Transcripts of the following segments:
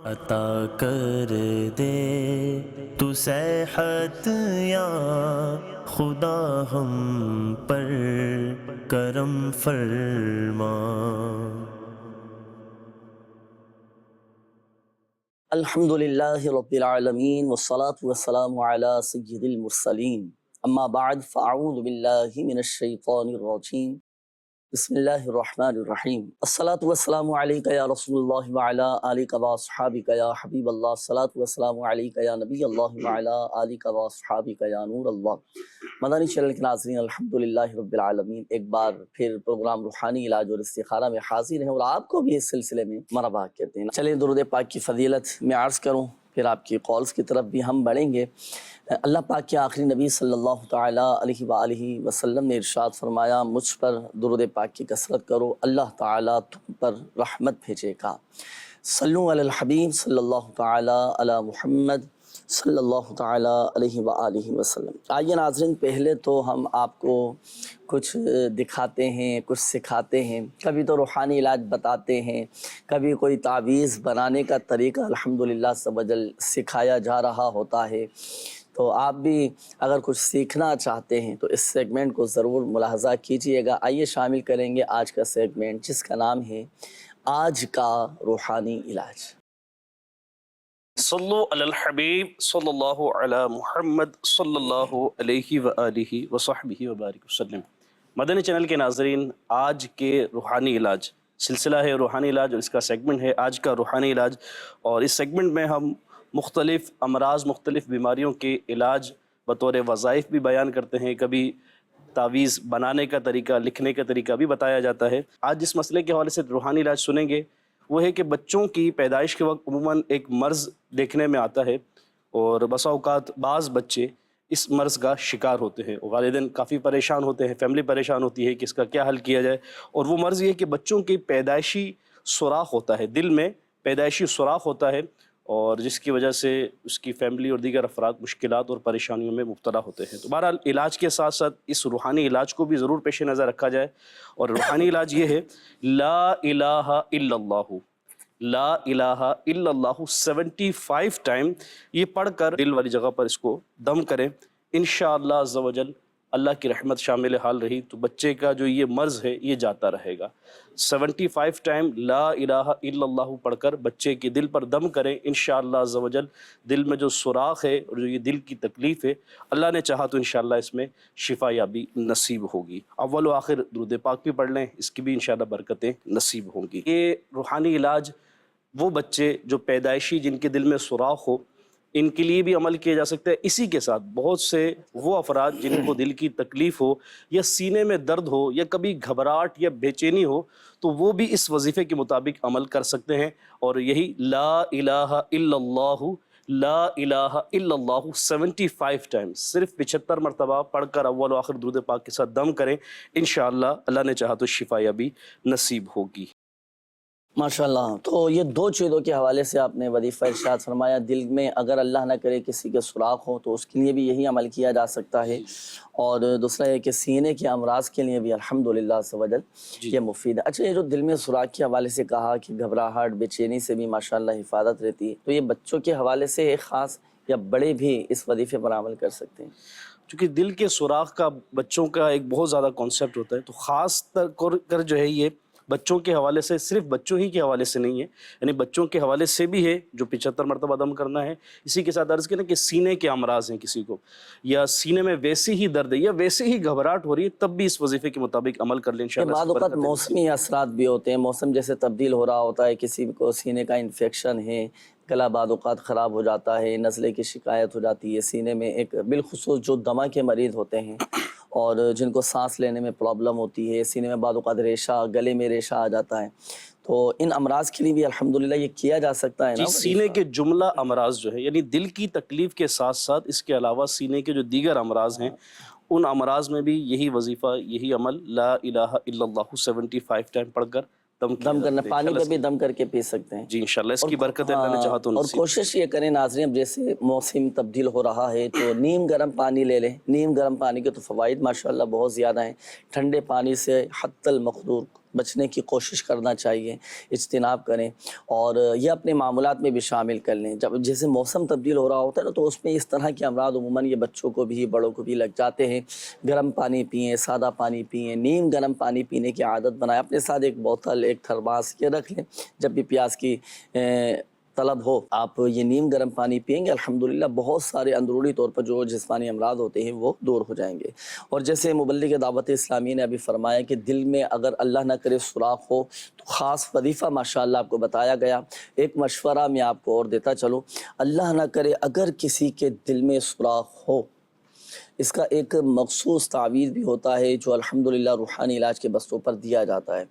عطا کر دے تو صحت یا خدا ہم پر کرم فرما۔ الحمد للہ رب العالمین والصلاة والسلام علی سید المرسلین، اما بعد فاعوذ باللہ من الشیطان الرجیم، بسم اللہ الرحمن الرحیم۔ الصلاة والسلام علیک یا رسول اللہ وعلی آلک واصحابک یا حبیب اللہ، الصلاة والسلام علیک یا نبی اللہ وعلی آلک واصحابک یا نور اللہ۔ مدنی چینل کے ناظرین، الحمدللہ رب العالمین، ایک بار پھر پروگرام روحانی علاج اور استخارہ میں حاضر ہیں اور آپ کو بھی اس سلسلے میں مرحبا کہتے ہیں۔ چلیں درود پاک کی فضیلت میں عرض کروں، پھر آپ کی قولز کی طرف بھی ہم بڑھیں گے۔ اللہ پاک کے آخری نبی صلی اللہ تعالیٰ علیہ وآلہ وسلم نے ارشاد فرمایا، مجھ پر درود پاک کی کثرت کرو، اللہ تعالیٰ تم پر رحمت بھیجے گا۔ صلو علی الحبیب صلی اللہ تعالیٰ علی محمد صلی اللہ تعالیٰ علیہ وآلہ وسلم۔ آئیے ناظرین، پہلے تو ہم آپ کو کچھ دکھاتے ہیں، کچھ سکھاتے ہیں، کبھی تو روحانی علاج بتاتے ہیں، کبھی کوئی تعویذ بنانے کا طریقہ الحمدللہ سب جل سکھایا جا رہا ہوتا ہے۔ تو آپ بھی اگر کچھ سیکھنا چاہتے ہیں تو اس سیگمنٹ کو ضرور ملاحظہ کیجئے گا۔ آئیے شامل کریں گے آج کا سیگمنٹ، جس کا نام ہے آج کا روحانی علاج۔ صلو علی الحبیب صلی اللہ علی محمد صلی اللہ علیہ وآلہ وصحبہ وبارک وسلم۔ مدنی چینل کے ناظرین، آج کے روحانی علاج سلسلہ ہے روحانی علاج، اور اس کا سیگمنٹ ہے آج کا روحانی علاج، اور اس سیگمنٹ میں ہم مختلف امراض، مختلف بیماریوں کے علاج بطور وظائف بھی بیان کرتے ہیں، کبھی تعویذ بنانے کا طریقہ، لکھنے کا طریقہ بھی بتایا جاتا ہے۔ آج جس مسئلے کے حوالے سے روحانی علاج سنیں گے وہ ہے کہ بچوں کی پیدائش کے وقت عموماً ایک مرض دیکھنے میں آتا ہے، اور بسا اوقات بعض بچے اس مرض کا شکار ہوتے ہیں، والدین کافی پریشان ہوتے ہیں، فیملی پریشان ہوتی ہے کہ اس کا کیا حل کیا جائے۔ اور وہ مرض یہ کہ بچوں کی پیدائشی سوراخ ہوتا ہے، دل میں پیدائشی سوراخ ہوتا ہے، اور جس کی وجہ سے اس کی فیملی اور دیگر افراد مشکلات اور پریشانیوں میں مبتلا ہوتے ہیں۔ تو بہرحال علاج کے ساتھ ساتھ اس روحانی علاج کو بھی ضرور پیش نظر رکھا جائے، اور روحانی علاج یہ ہے لا الہ الا اللہ، لا الہ الا اللہ 75 ٹائم یہ پڑھ کر دل والی جگہ پر اس کو دم کریں، انشاءاللہ عز و جل اللہ کی رحمت شامل حال رہی تو بچے کا جو یہ مرض ہے یہ جاتا رہے گا۔ 75 ٹائم لا الہ الا اللہ پڑھ کر بچے کے دل پر دم کریں، انشاءاللہ عز و جل دل میں جو سوراخ ہے اور جو یہ دل کی تکلیف ہے، اللہ نے چاہا تو انشاءاللہ اس میں شفا یابی نصیب ہوگی۔ اول و آخر درود پاک بھی پڑھ لیں، اس کی بھی انشاءاللہ برکتیں نصیب ہوں گی۔ یہ روحانی علاج وہ بچے جو پیدائشی جن کے دل میں سوراخ ہو، ان کے لیے بھی عمل کیا جا سکتا ہے۔ اسی کے ساتھ بہت سے وہ افراد جن کو دل کی تکلیف ہو یا سینے میں درد ہو یا کبھی گھبراہٹ یا بے چینی ہو، تو وہ بھی اس وظیفے کے مطابق عمل کر سکتے ہیں، اور یہی لا الہ الا اللہ، لا الہ الا اللہ 75 ٹائم صرف 75 مرتبہ پڑھ کر اول و آخر درود پاک کے ساتھ دم کریں، انشاءاللہ اللہ نے چاہا تو شفا یابی نصیب ہوگی۔ ماشاءاللہ، تو یہ دو چیزوں کے حوالے سے آپ نے وظیفہ ارشاد فرمایا۔ دل میں اگر اللہ نہ کرے کسی کے سوراخ ہو تو اس کے لیے بھی یہی عمل کیا جا سکتا ہے، اور دوسرا یہ کہ سینے کے امراض کے لیے بھی الحمدللہ سوجل یہ مفید ہے۔ اچھا، یہ جو دل میں سوراخ کے حوالے سے کہا کہ گھبراہٹ، بے چینی سے بھی ماشاءاللہ حفاظت رہتی ہے، تو یہ بچوں کے حوالے سے ایک خاص یا بڑے بھی اس وظیفے پر عمل کر سکتے ہیں؟ چونکہ دل کے سوراخ کا بچوں کا ایک بہت زیادہ کانسیپٹ ہوتا ہے، تو خاص کر جو ہے یہ بچوں کے حوالے سے، صرف بچوں ہی کے حوالے سے نہیں ہے، یعنی بچوں کے حوالے سے بھی ہے جو 75 مرتبہ دم کرنا ہے۔ اسی کے ساتھ عرض کریں کہ سینے کے امراض ہیں کسی کو، یا سینے میں ویسے ہی درد ہے یا ویسے ہی گھبراہٹ ہو رہی ہے، تب بھی اس وظیفے کے مطابق عمل کر لیں انشاءاللہ۔ بعض اوقات موسمی اثرات بھی ہوتے ہیں، موسم جیسے تبدیل ہو رہا ہوتا ہے، کسی کو سینے کا انفیکشن ہے، گلا بعض اوقات خراب ہو جاتا ہے، نزلے کی شکایت ہو جاتی ہے سینے میں، ایک بالخصوص جو دمہ کے مریض ہوتے ہیں اور جن کو سانس لینے میں پرابلم ہوتی ہے، سینے میں بعض اوقات ریشہ، گلے میں ریشہ آ جاتا ہے، تو ان امراض کے لیے بھی الحمدللہ یہ کیا جا سکتا ہے نا؟ سینے کے جملہ امراض جو ہے، یعنی دل کی تکلیف کے ساتھ ساتھ اس کے علاوہ سینے کے جو دیگر امراض ہیں، ان امراض میں بھی یہی وظیفہ، یہی عمل لا الہ الا اللہ 75 ٹائم پڑھ کر دم کرنا، پانی پہ بھی دم کر کے پی سکتے ہیں جی انشاءاللہ، اس کی برکت اللہ نے چاہا تو اور نصیب۔ کوشش یہ کریں ناظرین، اب جیسے موسم تبدیل ہو رہا ہے تو نیم گرم پانی لے لیں۔ نیم گرم پانی کے تو فوائد ماشاءاللہ بہت زیادہ ہیں، ٹھنڈے پانی سے حتی المقدور بچنے کی کوشش کرنا چاہیے، اجتناب کریں، اور یہ اپنے معمولات میں بھی شامل کر لیں۔ جب جیسے موسم تبدیل ہو رہا ہوتا ہے نا، تو اس میں اس طرح کے امراض عموماً یہ بچوں کو بھی بڑوں کو بھی لگ جاتے ہیں۔ گرم پانی پئیں، سادہ پانی پئیں، نیم گرم پانی پینے کی عادت بنائیں، اپنے ساتھ ایک بوتل، ایک تھرماس یہ رکھ لیں، جب بھی پیاس کی طلب ہو آپ یہ نیم گرم پانی پئیں گے، الحمدللہ بہت سارے اندرونی طور پر جو جسمانی امراض ہوتے ہیں وہ دور ہو جائیں گے۔ اور جیسے مبلغ دعوت اسلامی نے ابھی فرمایا کہ دل میں اگر اللہ نہ کرے سوراخ ہو تو خاص وظیفہ ماشاءاللہ آپ کو بتایا گیا۔ ایک مشورہ میں آپ کو اور دیتا چلوں، اللہ نہ کرے اگر کسی کے دل میں سوراخ ہو، اس کا ایک مخصوص تعویذ بھی ہوتا ہے جو الحمدللہ روحانی علاج کے بستوں پر دیا جاتا ہے۔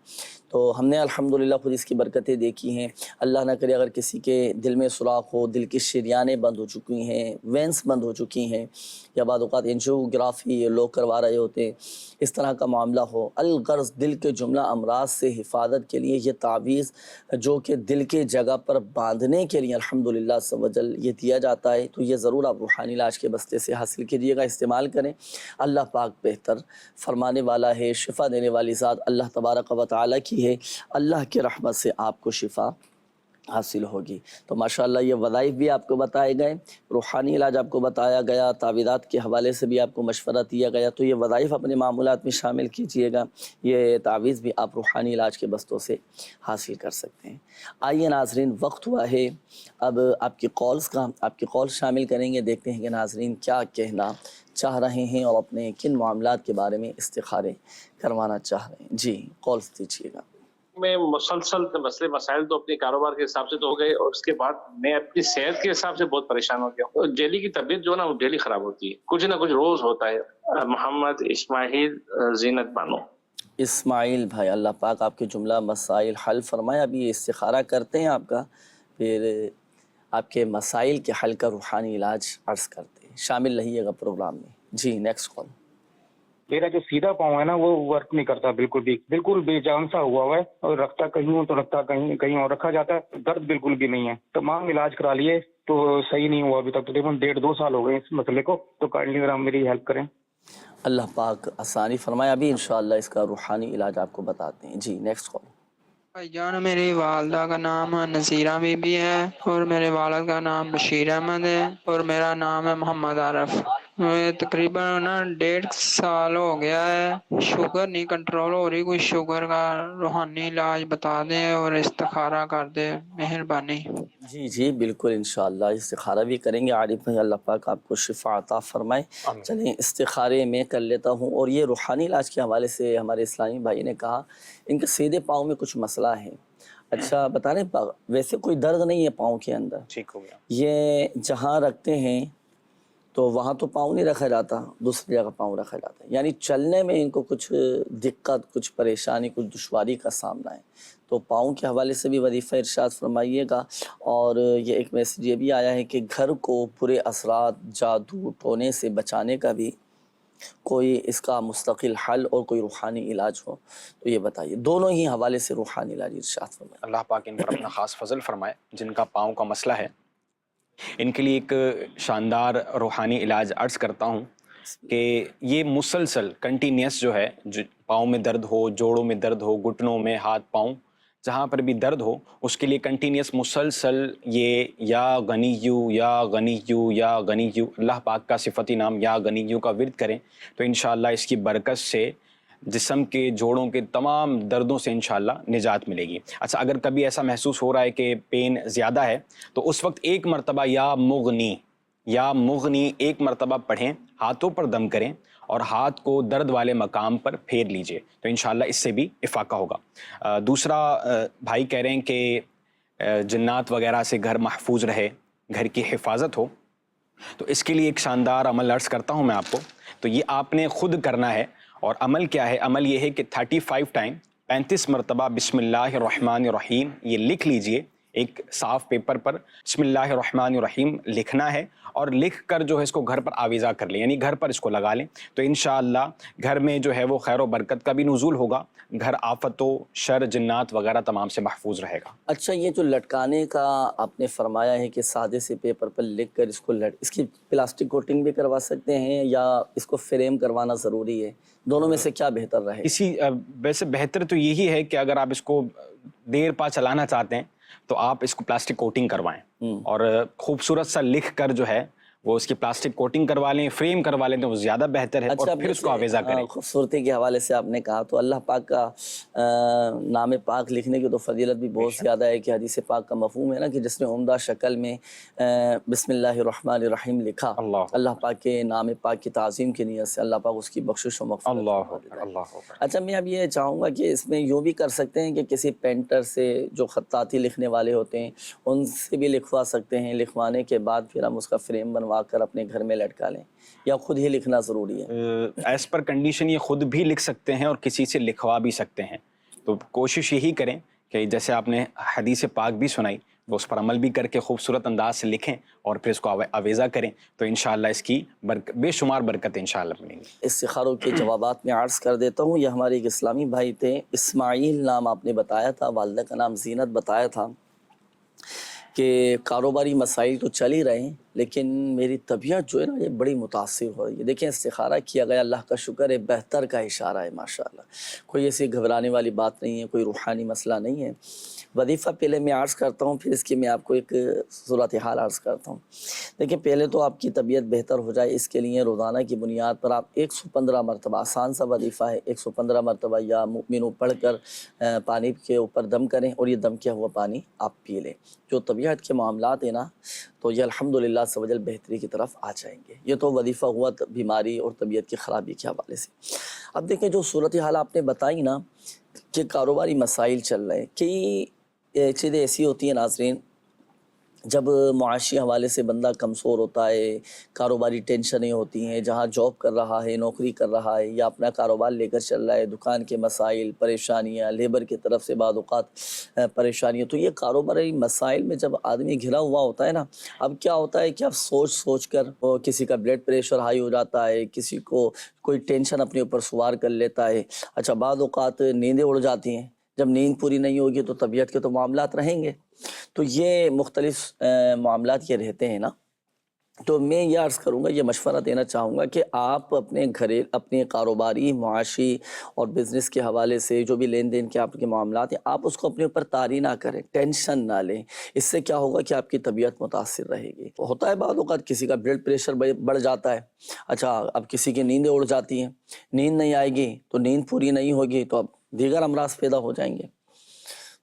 تو ہم نے الحمدللہ خود اس کی برکتیں دیکھی ہیں۔ اللہ نہ کرے اگر کسی کے دل میں سوراخ ہو، دل کی شریانیں بند ہو چکی ہیں، وینس بند ہو چکی ہیں، یا بعض اوقات انجیوگرافی لوگ کروا رہے ہوتے ہیں، اس طرح کا معاملہ ہو، الغرض دل کے جملہ امراض سے حفاظت کے لیے یہ تعویذ جو کہ دل کے جگہ پر باندھنے کے لیے الحمدللہ عز و جل یہ دیا جاتا ہے، تو یہ ضرور آپ روحانی علاج کے بستے سے حاصل کیجیے گا، استعمال کریں۔ اللہ پاک بہتر فرمانے والا ہے، شفا دینے والی ذات اللہ تبارک و تعالیٰ کی ہے، اللہ کی رحمت سے آپ کو شفا حاصل ہوگی۔ تو ماشاءاللہ یہ وظائف بھی آپ کو بتائے گئے، روحانی علاج آپ کو بتایا گیا، تعویذات کے حوالے سے بھی آپ کو مشورہ دیا گیا، تو یہ وظائف اپنے معمولات میں شامل کیجئے گا، یہ تعویذ بھی آپ روحانی علاج کے بستوں سے حاصل کر سکتے ہیں۔ آئیے ناظرین، وقت ہوا ہے اب آپ کی کالز کا، آپ کی کال شامل کریں گے، دیکھتے ہیں کہ ناظرین کیا کہنا چاہ رہے ہیں اور اپنے کن معاملات کے بارے میں استخارے کروانا چاہ رہے ہیں۔ جی کالز دیجیے گا۔ میں مسلسل مسئلے مسائل تو اپنے کاروبار کے حساب سے تو ہو گئے، اور اس کے بعد میں اپنی صحت کے حساب سے بہت پریشان ہو گیا ہوں۔ ڈیلی کی طبیعت جو ہے نا وہ ڈیلی خراب ہوتی ہے، کچھ نہ کچھ روز ہوتا ہے۔ محمد اسماعیل زینت بانو۔ اسماعیل بھائی، اللہ پاک آپ کے جملہ مسائل حل فرمائے۔ ابھی یہ استخارہ کرتے ہیں آپ کا، پھر آپ کے مسائل کے حل کا روحانی علاج عرض کرتے ہیں، شامل رہیے گا پروگرام میں۔ جی نیکسٹ کال۔ میرا جو سیدھا پاؤں ہے نا وہ ورک نہیں کرتا، بالکل بے جان سا ہوا ہے، اور رکھتا کہیں ہوں تو رکھتا کہیں اور رکھا جاتا ہے، درد بالکل بھی نہیں ہے۔ تمام علاج کرا لیے تو صحیح نہیں ہوا ابھی تک، تقریباً 1.5-2 سال ہو گئے اس مسئلے کو، تو کائنڈلی ذرا میری ہیلپ کریں۔ اللہ پاک آسانی فرمائے، ابھی انشاءاللہ اس کا روحانی علاج آپ کو بتاتے ہیں۔ جی نیکسٹ کال۔ بھائی جان، میری والدہ کا نام نذیرہ بی بی ہے، اور میرے والد کا نام بشیر احمد ہے، اور میرا نام ہے محمد عارف۔ میں تقریباً 1.5 سال ہو گیا ہے، شوگر نہیں کنٹرول ہو رہی، کوئی شوگر کا روحانی علاج بتا دیں اور استخارہ کر دیں، مہربانی۔ جی بالکل انشاءاللہ استخارہ بھی کریں گے عارف بھائی، اللہ پاک آپ کو شفا عطا فرمائے۔ چلیں استخارے میں کر لیتا ہوں، اور یہ روحانی علاج کے حوالے سے ہمارے اسلامی بھائی نے کہا ان کے سیدھے پاؤں میں کچھ مسئلہ ہے۔ اچھا بتا رہے ہیں، ویسے کوئی درد نہیں ہے پاؤں کے اندر، ٹھیک ہو گیا، یہ جہاں رکھتے ہیں تو وہاں تو پاؤں نہیں رکھا جاتا، دوسری جگہ پاؤں رکھا جاتا ہے، یعنی چلنے میں ان کو کچھ دقت، کچھ پریشانی، کچھ دشواری کا سامنا ہے۔ تو پاؤں کے حوالے سے بھی وظیفہ ارشاد فرمائیے گا۔ اور یہ ایک میسیج یہ بھی آیا ہے کہ گھر کو برے اثرات، جادو ٹونے سے بچانے کا بھی کوئی اس کا مستقل حل اور کوئی روحانی علاج ہو تو یہ بتائیے، دونوں ہی حوالے سے روحانی علاج ارشاد فرمائیے۔ اللہ پاک ان پر اپنا خاص فضل فرمائے۔ جن کا پاؤں کا مسئلہ ہے ان کے لیے ایک شاندار روحانی علاج عرض کرتا ہوں کہ یہ مسلسل کنٹینیوس جو ہے، پاؤں میں درد ہو، جوڑوں میں درد ہو، گھٹنوں میں، ہاتھ پاؤں جہاں پر بھی درد ہو، اس کے لیے کنٹینیوس مسلسل یہ یا غنیو یا غنیو یا غنیو، اللہ پاک کا صفتی نام یا غنیو کا ورد کریں تو انشاءاللہ اس کی برکت سے جسم کے جوڑوں کے تمام دردوں سے انشاءاللہ نجات ملے گی۔ اچھا، اگر کبھی ایسا محسوس ہو رہا ہے کہ پین زیادہ ہے تو اس وقت ایک مرتبہ یا مغنی ایک مرتبہ پڑھیں، ہاتھوں پر دم کریں اور ہاتھ کو درد والے مقام پر پھیر لیجئے تو انشاءاللہ اس سے بھی افاقہ ہوگا۔ دوسرا بھائی کہہ رہے ہیں کہ جنات وغیرہ سے گھر محفوظ رہے، گھر کی حفاظت ہو، تو اس کے لیے ایک شاندار عمل عرض کرتا ہوں میں آپ کو۔ تو یہ آپ نے خود کرنا ہے، اور عمل کیا ہے؟ عمل یہ ہے کہ 35 ٹائم 35 مرتبہ بسم اللہ الرحمن الرحیم یہ لکھ لیجئے، ایک صاف پیپر پر بسم اللہ الرحمن الرحیم لکھنا ہے اور لکھ کر جو ہے اس کو گھر پر آویزہ کر لیں، یعنی گھر پر اس کو لگا لیں، تو انشاءاللہ گھر میں جو ہے وہ خیر و برکت کا بھی نزول ہوگا، گھر آفت و شر جنات وغیرہ تمام سے محفوظ رہے گا۔ اچھا، یہ جو لٹکانے کا آپ نے فرمایا ہے کہ سادے سے پیپر پر لکھ کر اس کو اس کی پلاسٹک کوٹنگ بھی کروا سکتے ہیں یا اس کو فریم کروانا ضروری ہے؟ دونوں میں سے کیا بہتر رہے؟ ویسے بہتر تو یہی ہے کہ اگر آپ اس کو دیر پا چلانا چاہتے ہیں تو آپ اس کو پلاسٹک کوٹنگ کروائیں اور خوبصورت سا لکھ کر جو ہے وہ اس کی پلاسٹک کوٹنگ کروا لیں، فریم کروا لیں تو وہ زیادہ بہتر ہے، اور پھر اس کو آویزہ کریں۔ خوبصورتی کے حوالے سے آپ نے کہا تو اللہ پاک کا نام پاک لکھنے کی تو فضیلت بھی بہت زیادہ ہے کہ حدیث پاک کا مفہوم ہے نا کہ جس نے عمدہ شکل میں بسم اللہ الرحمن الرحیم لکھا، اللہ پاک کے نام پاک کی تعظیم کی نیت سے اللہ پاک اس کی بخشش و مغفرت۔ اچھا، میں اب یہ چاہوں گا کہ اس میں یوں بھی کر سکتے ہیں کہ کسی پینٹر سے جو خطاطی لکھنے والے ہوتے ہیں ان سے بھی لکھوا سکتے ہیں، لکھوانے کے بعد پھر ہم اس کا فریم بنوا کر اپنے گھر میں لٹکا لیں، یا خود ہی لکھنا ضروری ہے؟ ایز پر کنڈیشن یہ خود بھی لکھ سکتے ہیں اور کسی سے لکھوا بھی سکتے ہیں، تو کوشش یہی کریں کہ جیسے آپ نے حدیث پاک بھی سنائی تو اس پر عمل بھی کر کے خوبصورت انداز سے لکھیں اور پھر اس کو آویزہ کریں، تو انشاءاللہ اس کی بے شمار برکت انشاءاللہ ملیں گی۔ استخاروں کے جوابات میں عرض کر دیتا ہوں، یہ ہمارے ایک اسلامی بھائی تھے، اسماعیل نام آپ نے بتایا تھا، والدہ کا نام زینت بتایا تھا، کہ کاروباری مسائل تو چل ہی رہے ہیں لیکن میری طبیعت جو ہے نا یہ بڑی متاثر ہو رہی ہے۔ دیکھیں، استخارہ کیا گیا، اللہ کا شکر ہے، بہتر کا اشارہ ہے ماشاءاللہ، کوئی ایسی گھبرانے والی بات نہیں ہے، کوئی روحانی مسئلہ نہیں ہے۔ وظیفہ پہلے میں عرض کرتا ہوں، پھر اس کی میں آپ کو ایک صورتحال عرض کرتا ہوں۔ دیکھیں، پہلے تو آپ کی طبیعت بہتر ہو جائے، اس کے لیے روزانہ کی بنیاد پر آپ 115 مرتبہ، آسان سا وظیفہ ہے، 115 مرتبہ یا مؤمنون پڑھ کر پانی کے اوپر دم کریں اور یہ دم کیا ہوا پانی آپ پی لیں۔ جو طبیعت کے معاملات ہیں نا تو یہ الحمدللہ عز و جل بہتری کی طرف آ جائیں گے۔ یہ تو وظیفہ ہوا بیماری اور طبیعت کی خرابی کے حوالے سے۔ اب دیکھیں، جو صورتحال آپ نے بتائی نا کہ کاروباری مسائل چل رہے ہیں، کئی چیزیں ایسی ہوتی ہیں ناظرین، جب معاشی حوالے سے بندہ کمزور ہوتا ہے، کاروباری ٹینشنیں ہوتی ہیں، جہاں جاب کر رہا ہے، نوکری کر رہا ہے یا اپنا کاروبار لے کر چل رہا ہے، دکان کے مسائل، پریشانیاں، لیبر کی طرف سے بعض اوقات پریشانیاں، تو یہ کاروباری مسائل میں جب آدمی گھرا ہوا ہوتا ہے نا، اب کیا ہوتا ہے کہ اب سوچ کر کسی کا بلڈ پریشر ہائی ہو جاتا ہے، کسی کو کوئی ٹینشن اپنے اوپر سوار کر لیتا ہے۔ اچھا، بعض اوقات نیندیں اڑ جاتی ہیں، جب نیند پوری نہیں ہوگی تو طبیعت کے تو معاملات رہیں گے، تو یہ مختلف معاملات یہ رہتے ہیں نا۔ تو میں یہ عرض کروں گا، یہ مشورہ دینا چاہوں گا کہ آپ اپنے کاروباری، معاشی اور بزنس کے حوالے سے جو بھی لین دین کے آپ کے معاملات ہیں، آپ اس کو اپنے اوپر طاری نہ کریں، ٹینشن نہ لیں۔ اس سے کیا ہوگا کہ آپ کی طبیعت متاثر رہے گی۔ ہوتا ہے بعض اوقات کسی کا بلڈ پریشر بڑھ جاتا ہے، اچھا اب کسی کی نیندیں اڑ جاتی ہیں، نیند نہیں آئے گی تو نیند پوری نہیں ہوگی تو اب دیگر امراض پیدا ہو جائیں گے۔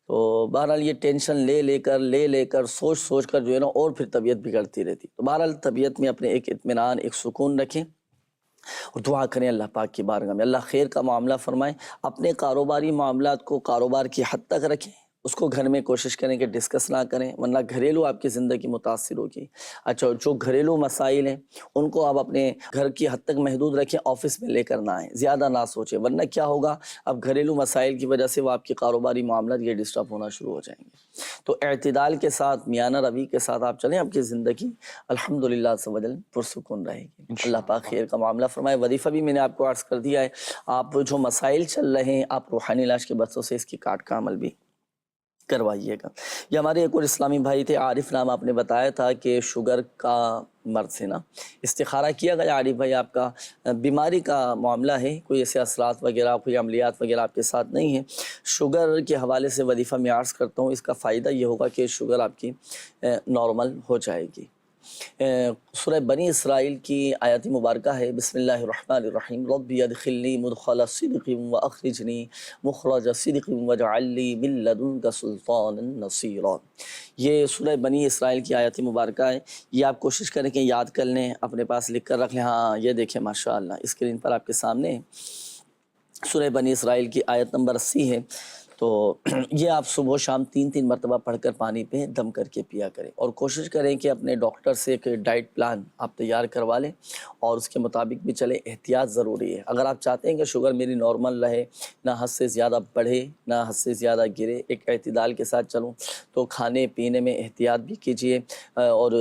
تو بہرحال یہ ٹینشن لے کر سوچ کر جو ہے نا اور پھر طبیعت بگڑتی رہتی۔ تو بہرحال طبیعت میں اپنے ایک اطمینان، ایک سکون رکھیں اور دعا کریں اللہ پاک کی بارگاہ میں، اللہ خیر کا معاملہ فرمائیں۔ اپنے کاروباری معاملات کو کاروبار کی حد تک رکھیں، اس کو گھر میں کوشش کریں کہ ڈسکس نہ کریں، ورنہ گھریلو آپ کی زندگی متاثر ہوگی۔ اچھا، جو گھریلو مسائل ہیں ان کو آپ اپنے گھر کی حد تک محدود رکھیں، آفس میں لے کر نہ آئیں، زیادہ نہ سوچیں، ورنہ کیا ہوگا، اب گھریلو مسائل کی وجہ سے وہ آپ کی کاروباری معاملات یہ ڈسٹرب ہونا شروع ہو جائیں گے۔ تو اعتدال کے ساتھ، میانہ روی کے ساتھ آپ چلیں، آپ کی زندگی الحمدللہ عز و جل پرسکون رہے گی۔ اللہ پاک خیر کا معاملہ فرمائے۔ وظیفہ بھی میں نے آپ کو عرض کر دیا ہے، آپ جو مسائل چل رہے ہیں آپ روحانی علاج کے بسوں سے اس کی کاٹ کا عمل بھی کروائیے گا۔ یہ ہمارے ایک اور اسلامی بھائی تھے، عارف نام آپ نے بتایا تھا کہ شوگر کا مرض ہے نا، استخارہ کیا گیا عارف بھائی، آپ کا بیماری کا معاملہ ہے، کوئی ایسے اثرات وغیرہ، کوئی عملیات وغیرہ آپ کے ساتھ نہیں ہے۔ شوگر کے حوالے سے وظیفہ میں عرض کرتا ہوں، اس کا فائدہ یہ ہوگا کہ شوگر آپ کی نارمل ہو جائے گی۔ سورہ بنی اسرائیل کی آیت مبارکہ ہے، بسم اللہ الرحمن الرحیم، رب ادخلنی مدخل صدق واخرجنی مخرج صدق واجعل لی من لدنک سلطانا نصیرا۔ یہ سورہ بنی اسرائیل کی آیت مبارکہ ہے، یہ آپ کوشش کریں کہ یاد کر لیں، اپنے پاس لکھ کر رکھ لیں۔ ہاں، یہ دیکھیں ماشاءاللہ اسکرین پر آپ کے سامنے سورہ بنی اسرائیل کی آیت نمبر 80 ہے۔ تو یہ آپ صبح و شام 3 مرتبہ پڑھ کر پانی پہ دم کر کے پیا کریں، اور کوشش کریں کہ اپنے ڈاکٹر سے ایک ڈائٹ پلان آپ تیار کروا لیں اور اس کے مطابق بھی چلیں۔ احتیاط ضروری ہے۔ اگر آپ چاہتے ہیں کہ شوگر میری نارمل رہے، نہ حد سے زیادہ بڑھے نہ حد سے زیادہ گرے، ایک اعتدال کے ساتھ چلوں، تو کھانے پینے میں احتیاط بھی کیجیے اور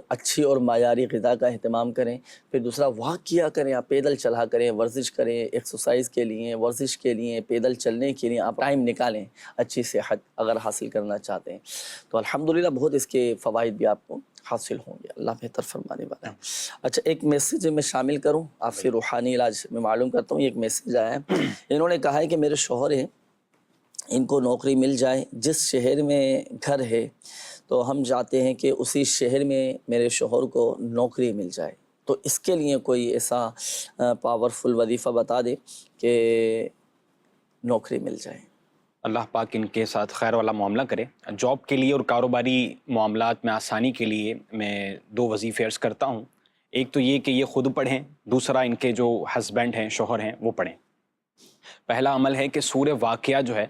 اچھی اور معیاری غذا کا اہتمام کریں۔ پھر دوسرا، واک کیا کریں، آپ پیدل چلا کریں، ورزش کریں، ایکسرسائز کے لیے، ورزش کے لیے، پیدل چلنے کے لیے آپ ٹائم نکالیں اچھی صحت اگر حاصل کرنا چاہتے ہیں تو الحمدللہ بہت اس کے فوائد بھی آپ کو حاصل ہوں گے۔ اللہ بہتر فرمانے والا ہے۔ اچھا، ایک میسیج میں شامل کروں آپ سے روحانی علاج میں معلوم کرتا ہوں۔ ایک میسیج آیا ہے، انہوں نے کہا ہے کہ میرے شوہر ہیں، ان کو نوکری مل جائے، جس شہر میں گھر ہے تو ہم چاہتے ہیں کہ اسی شہر میں میرے شوہر کو نوکری مل جائے، تو اس کے لیے کوئی ایسا پاورفل وظیفہ بتا دے کہ نوکری مل جائے۔ اللہ پاک ان کے ساتھ خیر والا معاملہ کرے۔ جاب کے لیے اور کاروباری معاملات میں آسانی کے لیے میں 2 وظیفے عرض کرتا ہوں۔ ایک تو یہ کہ یہ خود پڑھیں، دوسرا ان کے جو ہسبینڈ ہیں، شوہر ہیں، وہ پڑھیں۔ پہلا عمل ہے کہ سورہ واقعہ جو ہے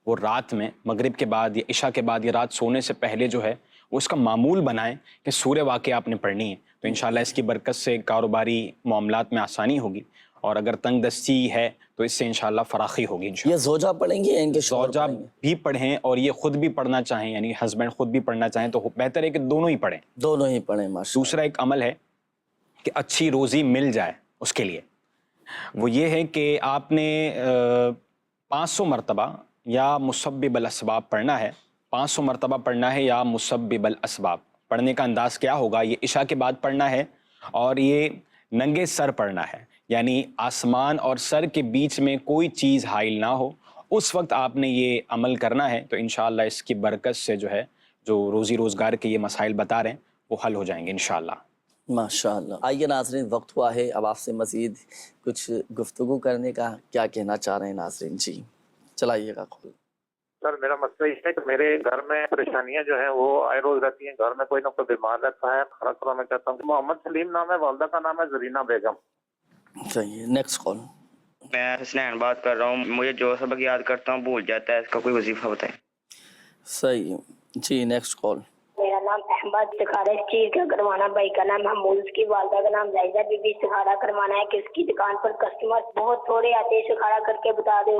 وہ رات میں مغرب کے بعد یا عشاء کے بعد یا رات سونے سے پہلے جو ہے وہ اس کا معمول بنائیں کہ سورہ واقعہ آپ نے پڑھنی ہے، تو انشاءاللہ اس کی برکت سے کاروباری معاملات میں آسانی ہوگی، اور اگر تنگ دستی ہے تو اس سے انشاءاللہ فراخی ہوگی انشاءاللہ۔ یہ زوجہ پڑھیں گے یا ان کے شوہر زوجہ پڑھیں گے؟ بھی پڑھیں اور یہ خود بھی پڑھنا چاہیں، یعنی ہسبینڈ خود بھی پڑھنا چاہیں تو بہتر ہے کہ دونوں ہی پڑھیں۔ دونوں ہی پڑھیں ماشاءاللہ۔ دوسرا ایک عمل ہے کہ اچھی روزی مل جائے، اس کے لیے وہ یہ ہے کہ آپ نے 500 مرتبہ یا مسبب الاسباب پڑھنا ہے۔ 500 مرتبہ پڑھنا ہے یا مسبب الاسباب۔ پڑھنے کا انداز کیا ہوگا؟ یہ عشاء کے بعد پڑھنا ہے اور یہ ننگے سر پڑھنا ہے، یعنی آسمان اور سر کے بیچ میں کوئی چیز حائل نہ ہو، اس وقت آپ نے یہ عمل کرنا ہے، تو انشاءاللہ اس کی برکت سے جو ہے جو روزی روزگار کے یہ مسائل بتا رہے ہیں وہ حل ہو جائیں گے انشاءاللہ۔ ماشاءاللہ۔ آئیے ناظرین، وقت ہوا ہے اب آپ سے مزید کچھ گفتگو کرنے کا، کیا کہنا چاہ رہے ہیں ناظرین؟ جی چلائیے گا کھول۔ سر میرا مسئلہ یہ ہے کہ میرے گھر میں پریشانیاں جو ہیں وہ آئے روز رہتی ہیں، گھر میں کوئی نہ کوئی بیمار رہتا ہے۔ کھڑا کرا میں کہتا ہوں، محمد سلیم نام ہے، والدہ کا نام ہے زرینہ بیگم۔ چلیے نیکسٹ کال۔ میں حسنین بات کر رہا ہوں، مجھے جو سبق یاد کرتا ہوں بھول جاتا ہے، اس کا کوئی وظیفہ بتائیں۔ صحیح، جی نیکسٹ کال۔ میرا نام احمد، استخارہ اس چیز کا کروانا، بھائی کا نام محمود، اس کی والدہ کا نام زائدہ بی بی۔ استخارہ کروانا ہے کہ اس کی دکان پر کسٹمر بہت تھوڑے آتے ہیں، استخارہ کر کے بتا دو۔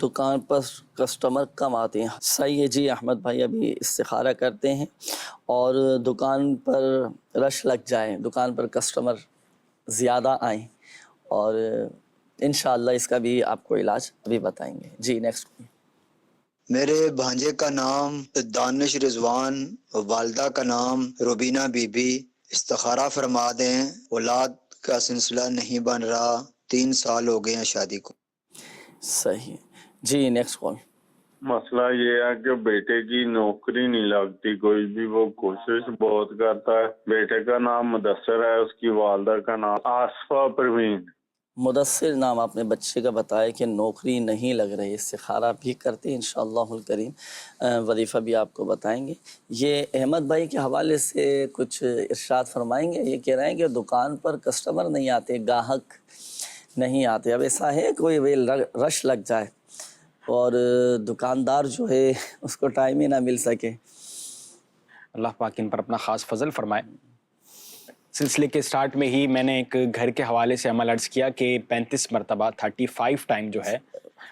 دکان پر کسٹمر کم آتے ہیں، صحیح ہے جی احمد بھائی، ابھی استخارہ کرتے ہیں اور دکان پر رش لگ جائیں، دکان پر کسٹمر زیادہ آئیں، اور انشاءاللہ اس کا بھی آپ کو علاج ابھی بتائیں گے۔ جی نیکسٹ۔ میرے بھانجے کا نام دانش رضوان، والدہ کا نام روبینہ بی بی۔ استخارہ فرما دیں، اولاد کا سلسلہ نہیں بن رہا، 3 سال ہو گئے ہیں شادی کو۔ صحیح، جی نیکسٹ کال۔ مسئلہ یہ ہے کہ بیٹے کی نوکری نہیں لگتی کوئی بھی، وہ کوشش بہت کرتا ہے۔ بیٹے کا نام مدثر ہے، اس کی والدہ کا نام آصفہ پروین۔ مدثر نام آپ نے بچے کا بتایا کہ نوکری نہیں لگ رہی، استخارہ بھی کرتے ہیں انشاءاللہ الکریم، وظیفہ بھی آپ کو بتائیں گے۔ یہ احمد بھائی کے حوالے سے کچھ ارشاد فرمائیں گے؟ یہ کہہ رہے ہیں کہ دکان پر کسٹمر نہیں آتے، گاہک نہیں آتے، اب ایسا ہے کوئی رش لگ جائے اور دکاندار جو ہے اس کو ٹائم ہی نہ مل سکے۔ اللہ پاک ان پر اپنا خاص فضل فرمائے۔ سلسلے کے سٹارٹ میں ہی میں نے ایک گھر کے حوالے سے عمل عرض کیا کہ 35 مرتبہ 35 ٹائم جو ہے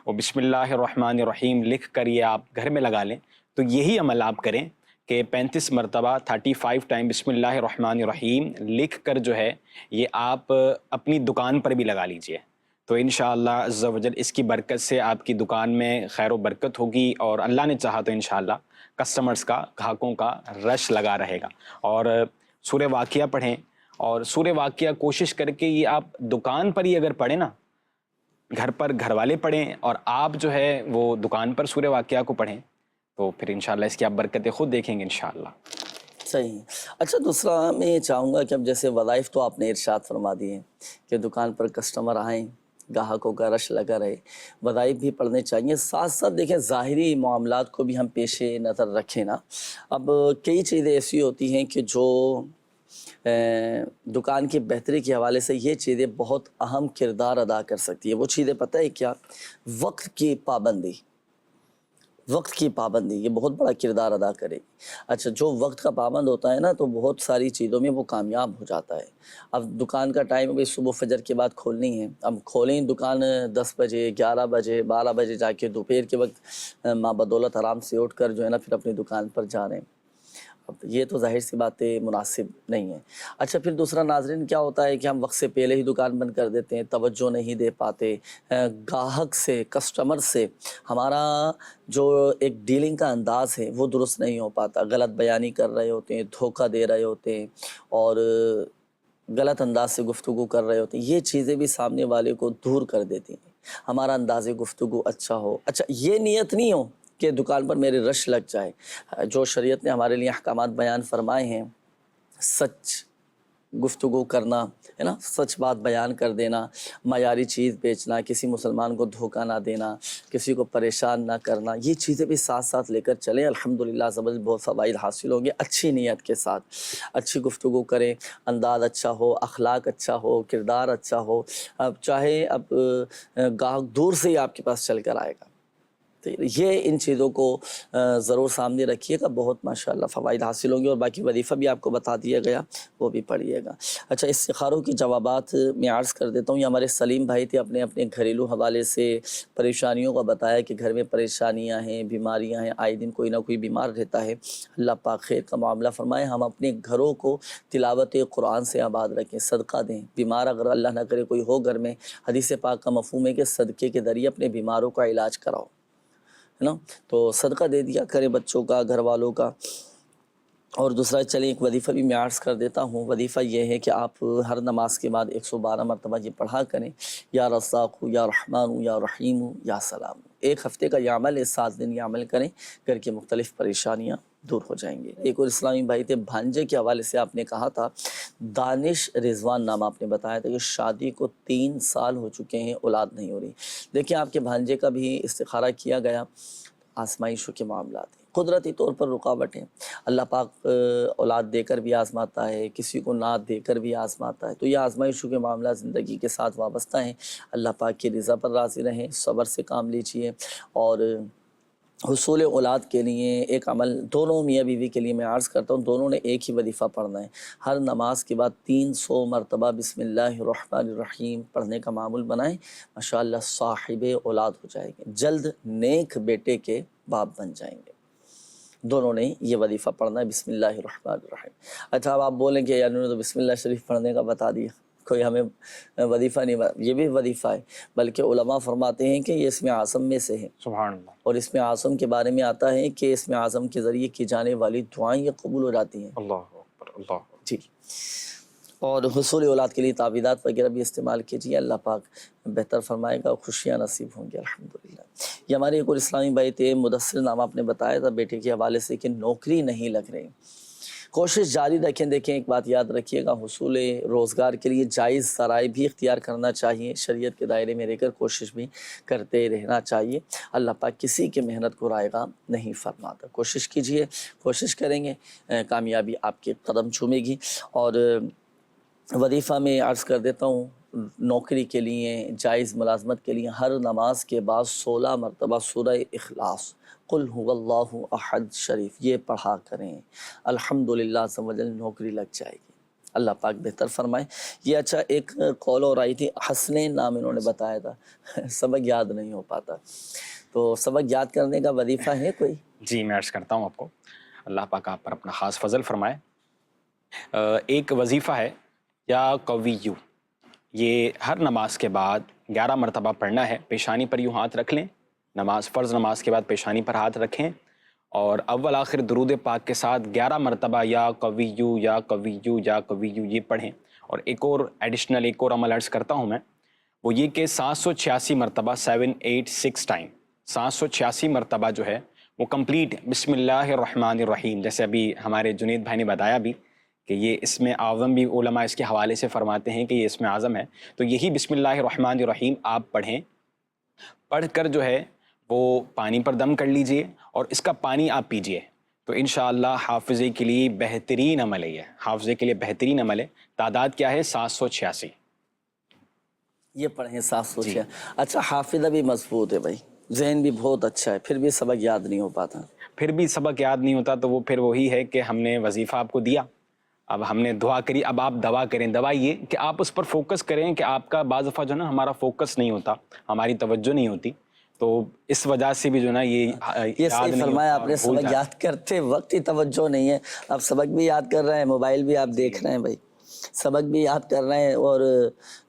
وہ بسم اللہ الرحمن الرحیم لکھ کر یہ آپ گھر میں لگا لیں، تو یہی عمل آپ کریں کہ 35 مرتبہ 35 ٹائم بسم اللہ الرحمن الرحیم لکھ کر جو ہے یہ آپ اپنی دکان پر بھی لگا لیجئے، تو انشاءاللہ عز و جل اس کی برکت سے آپ کی دکان میں خیر و برکت ہوگی، اور اللہ نے چاہا تو انشاءاللہ کسٹمرز کا، گاہکوں کا رش لگا رہے گا۔ اور سورہ واقعہ پڑھیں، اور سورہ واقعہ کوشش کر کے یہ آپ دکان پر ہی اگر پڑھیں نا، گھر پر گھر والے پڑھیں اور آپ جو ہے وہ دکان پر سورہ واقعہ کو پڑھیں، تو پھر انشاءاللہ اس کی آپ برکتیں خود دیکھیں گے انشاءاللہ۔ صحیح۔ اچھا دوسرا میں یہ چاہوں گا کہ اب جیسے وظائف تو آپ نے ارشاد فرما دیے کہ دکان پر کسٹمر آئیں، گاہکوں کا رش لگا رہے، وظائف بھی پڑھنے چاہیے، ساتھ ساتھ دیکھیں ظاہری معاملات کو بھی ہم پیش نظر رکھیں نا۔ اب کئی چیزیں ایسی ہوتی ہیں کہ جو دکان کی بہتری کے حوالے سے یہ چیزیں بہت اہم کردار ادا کر سکتی ہے۔ وہ چیزیں پتہ ہے کیا؟ وقت کی پابندی، وقت کی پابندی یہ بہت بڑا کردار ادا کرے گی. اچھا جو وقت کا پابند ہوتا ہے نا تو بہت ساری چیزوں میں وہ کامیاب ہو جاتا ہے. اب دکان کا ٹائم ابھی صبح فجر کے بعد کھولنی ہے، اب کھولیں دکان 10 بجے 11 بجے 12 بجے جا کے دوپہر کے وقت ماں بدولت آرام سے اٹھ کر جو ہے نا پھر اپنی دکان پر جا رہے ہیں. اب یہ تو ظاہر سی باتیں مناسب نہیں ہے. اچھا پھر دوسرا ناظرین کیا ہوتا ہے کہ ہم وقت سے پہلے ہی دکان بند کر دیتے ہیں، توجہ نہیں دے پاتے، گاہک سے کسٹمر سے ہمارا جو ایک ڈیلنگ کا انداز ہے وہ درست نہیں ہو پاتا، غلط بیانی کر رہے ہوتے ہیں، دھوکہ دے رہے ہوتے ہیں اور غلط انداز سے گفتگو کر رہے ہوتے ہیں. یہ چیزیں بھی سامنے والے کو دور کر دیتی ہیں. ہمارا انداز گفتگو اچھا ہو. اچھا یہ نیت نہیں ہو کہ دکان پر میرے رش لگ جائے. جو شریعت نے ہمارے لیے احکامات بیان فرمائے ہیں، سچ گفتگو کرنا ہے نا، سچ بات بیان کر دینا، معیاری چیز بیچنا، کسی مسلمان کو دھوکہ نہ دینا، کسی کو پریشان نہ کرنا، یہ چیزیں بھی ساتھ ساتھ لے کر چلیں. الحمدللہ بہت فوائد حاصل ہوں گے. اچھی نیت کے ساتھ اچھی گفتگو کریں، انداز اچھا ہو، اخلاق اچھا ہو، کردار اچھا ہو. اب چاہے اب گاہک دور سے ہی آپ کے پاس چل کر آئے گا. تو یہ ان چیزوں کو ضرور سامنے رکھیے گا، بہت ماشاءاللہ فوائد حاصل ہوں گے. اور باقی وظیفہ بھی آپ کو بتا دیا گیا، وہ بھی پڑھیے گا. اچھا استخاروں کی جوابات میں عرض کر دیتا ہوں. یہ ہمارے سلیم بھائی تھے، اپنے گھریلو حوالے سے پریشانیوں کا بتایا کہ گھر میں پریشانیاں ہیں، بیماریاں ہیں، آئے دن کوئی نہ کوئی بیمار رہتا ہے. اللہ پاک خیر کا معاملہ فرمائے. ہم اپنے گھروں کو تلاوت قرآن سے آباد رکھیں، صدقہ دیں. بیمار اگر اللہ نہ کرے کوئی ہو گھر میں، حدیث پاک کا مفہوم ہے کہ صدقے کے ذریعے اپنے بیماروں کا علاج کراؤ، ہے نا. تو صدقہ دے دیا کریں بچوں کا، گھر والوں کا. اور دوسرا چلیں ایک وظیفہ بھی میں عرض کر دیتا ہوں. وظیفہ یہ ہے کہ آپ ہر نماز کے بعد 112 مرتبہ یہ پڑھا کریں، یا رزاق یا رحمان یا رحیم یا سلام. ایک ہفتے کا یہ عمل ہے، 7 دن یہ عمل کریں، گھر کی مختلف پریشانیاں دور ہو جائیں گے. ایک اور اسلامی بھائی تھے، بھانجے کے حوالے سے آپ نے کہا تھا، دانش رضوان نام آپ نے بتایا تھا کہ شادی کو 3 سال ہو چکے ہیں، اولاد نہیں ہو رہی. دیکھیں آپ کے بھانجے کا بھی استخارہ کیا گیا، آزمائشوں کے معاملات ہیں، قدرتی طور پر رکاوٹ ہیں. اللہ پاک اولاد دے کر بھی آزماتا ہے، کسی کو نہ دے کر بھی آزماتا ہے. تو یہ آزمائشوں کے معاملات زندگی کے ساتھ وابستہ ہیں. اللہ پاک کی رضا پر راضی رہیں، صبر سے کام لیجئے. اور حصول اولاد کے لیے ایک عمل دونوں میاں بیوی کے لیے میں عرض کرتا ہوں، دونوں نے ایک ہی وظیفہ پڑھنا ہے. ہر نماز کے بعد 300 مرتبہ بسم اللہ الرحمن الرحیم پڑھنے کا معمول بنائیں. ماشاءاللہ صاحب اولاد ہو جائیں گے، جلد نیک بیٹے کے باپ بن جائیں گے. دونوں نے یہ وظیفہ پڑھنا ہے، بسم اللہ الرحمن الرحیم. اچھا اب آپ بولیں کہ یار تو بسم اللہ شریف پڑھنے کا بتا دیا، کوئی ہمیں وظیفہ نہیں بتا. یہ بھی وظیفہ ہے، بلکہ علماء فرماتے ہیں کہ یہ اسم اعظم میں سے ہے. سبحان اللہ. اور اسم اعظم کے بارے میں آتا ہے کہ اسم اعظم کے ذریعے کی جانے والی دعائیں یہ قبول ہو جاتی ہیں. اللہ اکبر، اللہ اکبر. جی. اور حصول اولاد کے لیے تعویذات وغیرہ بھی استعمال کیجیے، اللہ پاک بہتر فرمائے گا اور خوشیاں نصیب ہوں گی الحمدللہ. یہ ہمارے ایک اور اسلامی بھائی تھے، مدثر نام آپ نے بتایا تھا بیٹے کے حوالے سے کہ نوکری نہیں لگ رہی. کوشش جاری رکھیں. دیکھیں ایک بات یاد رکھیے گا، حصول روزگار کے لیے جائز ذرائع بھی اختیار کرنا چاہیے، شریعت کے دائرے میں رہ کر کوشش بھی کرتے رہنا چاہیے. اللہ پاک کسی کی محنت کو رائگاں نہیں فرماتا. کوشش کیجیے، کوشش کریں گے کامیابی آپ کے قدم چومے گی. اور وظیفہ میں عرض کر دیتا ہوں، نوکری کے لیے جائز ملازمت کے لیے ہر نماز کے بعد 16 مرتبہ سورہ اخلاص قل هو اللہ احد شریف یہ پڑھا کریں. الحمدللہ عز و جل نوکری لگ جائے گی. اللہ پاک بہتر فرمائے. یہ اچھا ایک کال اور آئی تھی، حسنین نام انہوں نے بتایا تھا، سبق یاد نہیں ہو پاتا، تو سبق یاد کرنے کا وظیفہ ہے کوئی؟ جی میں عرض کرتا ہوں آپ کو، اللہ پاک آپ پر اپنا خاص فضل فرمائے. ایک وظیفہ ہے یا قویو، یہ ہر نماز کے بعد 11 مرتبہ پڑھنا ہے. پیشانی پر یوں ہاتھ رکھ لیں، فرض نماز کے بعد پیشانی پر ہاتھ رکھیں اور اول آخر درود پاک کے ساتھ 11 مرتبہ یا قویو یا قویو یا قویو یہ پڑھیں. اور ایک اور ایڈیشنل ایک اور عمل عرض کرتا ہوں میں، وہ یہ کہ 786 مرتبہ 786 ٹائم 786 مرتبہ جو ہے وہ کمپلیٹ بسم اللہ الرحمن الرحیم، جیسے ابھی ہمارے جنید بھائی نے بتایا بھی کہ یہ اسم اعظم بھی علماء اس کے حوالے سے فرماتے ہیں کہ یہ اسم اعظم ہے. تو یہی بسم اللہ الرحمن الرحیم آپ پڑھیں. پڑھ کر جو ہے وہ پانی پر دم کر لیجئے اور اس کا پانی آپ پیجئے. تو انشاءاللہ حافظے کے لیے بہترین عمل ہے، یہ حافظے کے لیے بہترین عمل ہے. تعداد کیا ہے؟ 786. یہ پڑھیں 786. اچھا حافظہ بھی مضبوط ہے بھائی، ذہن بھی بہت اچھا ہے، پھر بھی سبق یاد نہیں ہو پاتا. پھر بھی سبق یاد نہیں ہوتا، تو وہ پھر وہی ہے کہ ہم نے وظیفہ آپ کو دیا، اب ہم نے دعا کری، اب آپ دوا کریں. دوا یہ کہ آپ اس پر فوکس کریں کہ آپ کا بعض دفعہ جو ہے نا ہمارا فوکس نہیں ہوتا، ہماری توجہ نہیں ہوتی، تو اس وجہ سے بھی جو ہے نا یہ صحیح فرمایا آپ نے، سبق یاد کرتے وقت ہی توجہ نہیں ہے. آپ سبق بھی یاد کر رہے ہیں، موبائل بھی آپ دیکھ رہے ہیں بھائی، سبق بھی یاد کر رہے ہیں، اور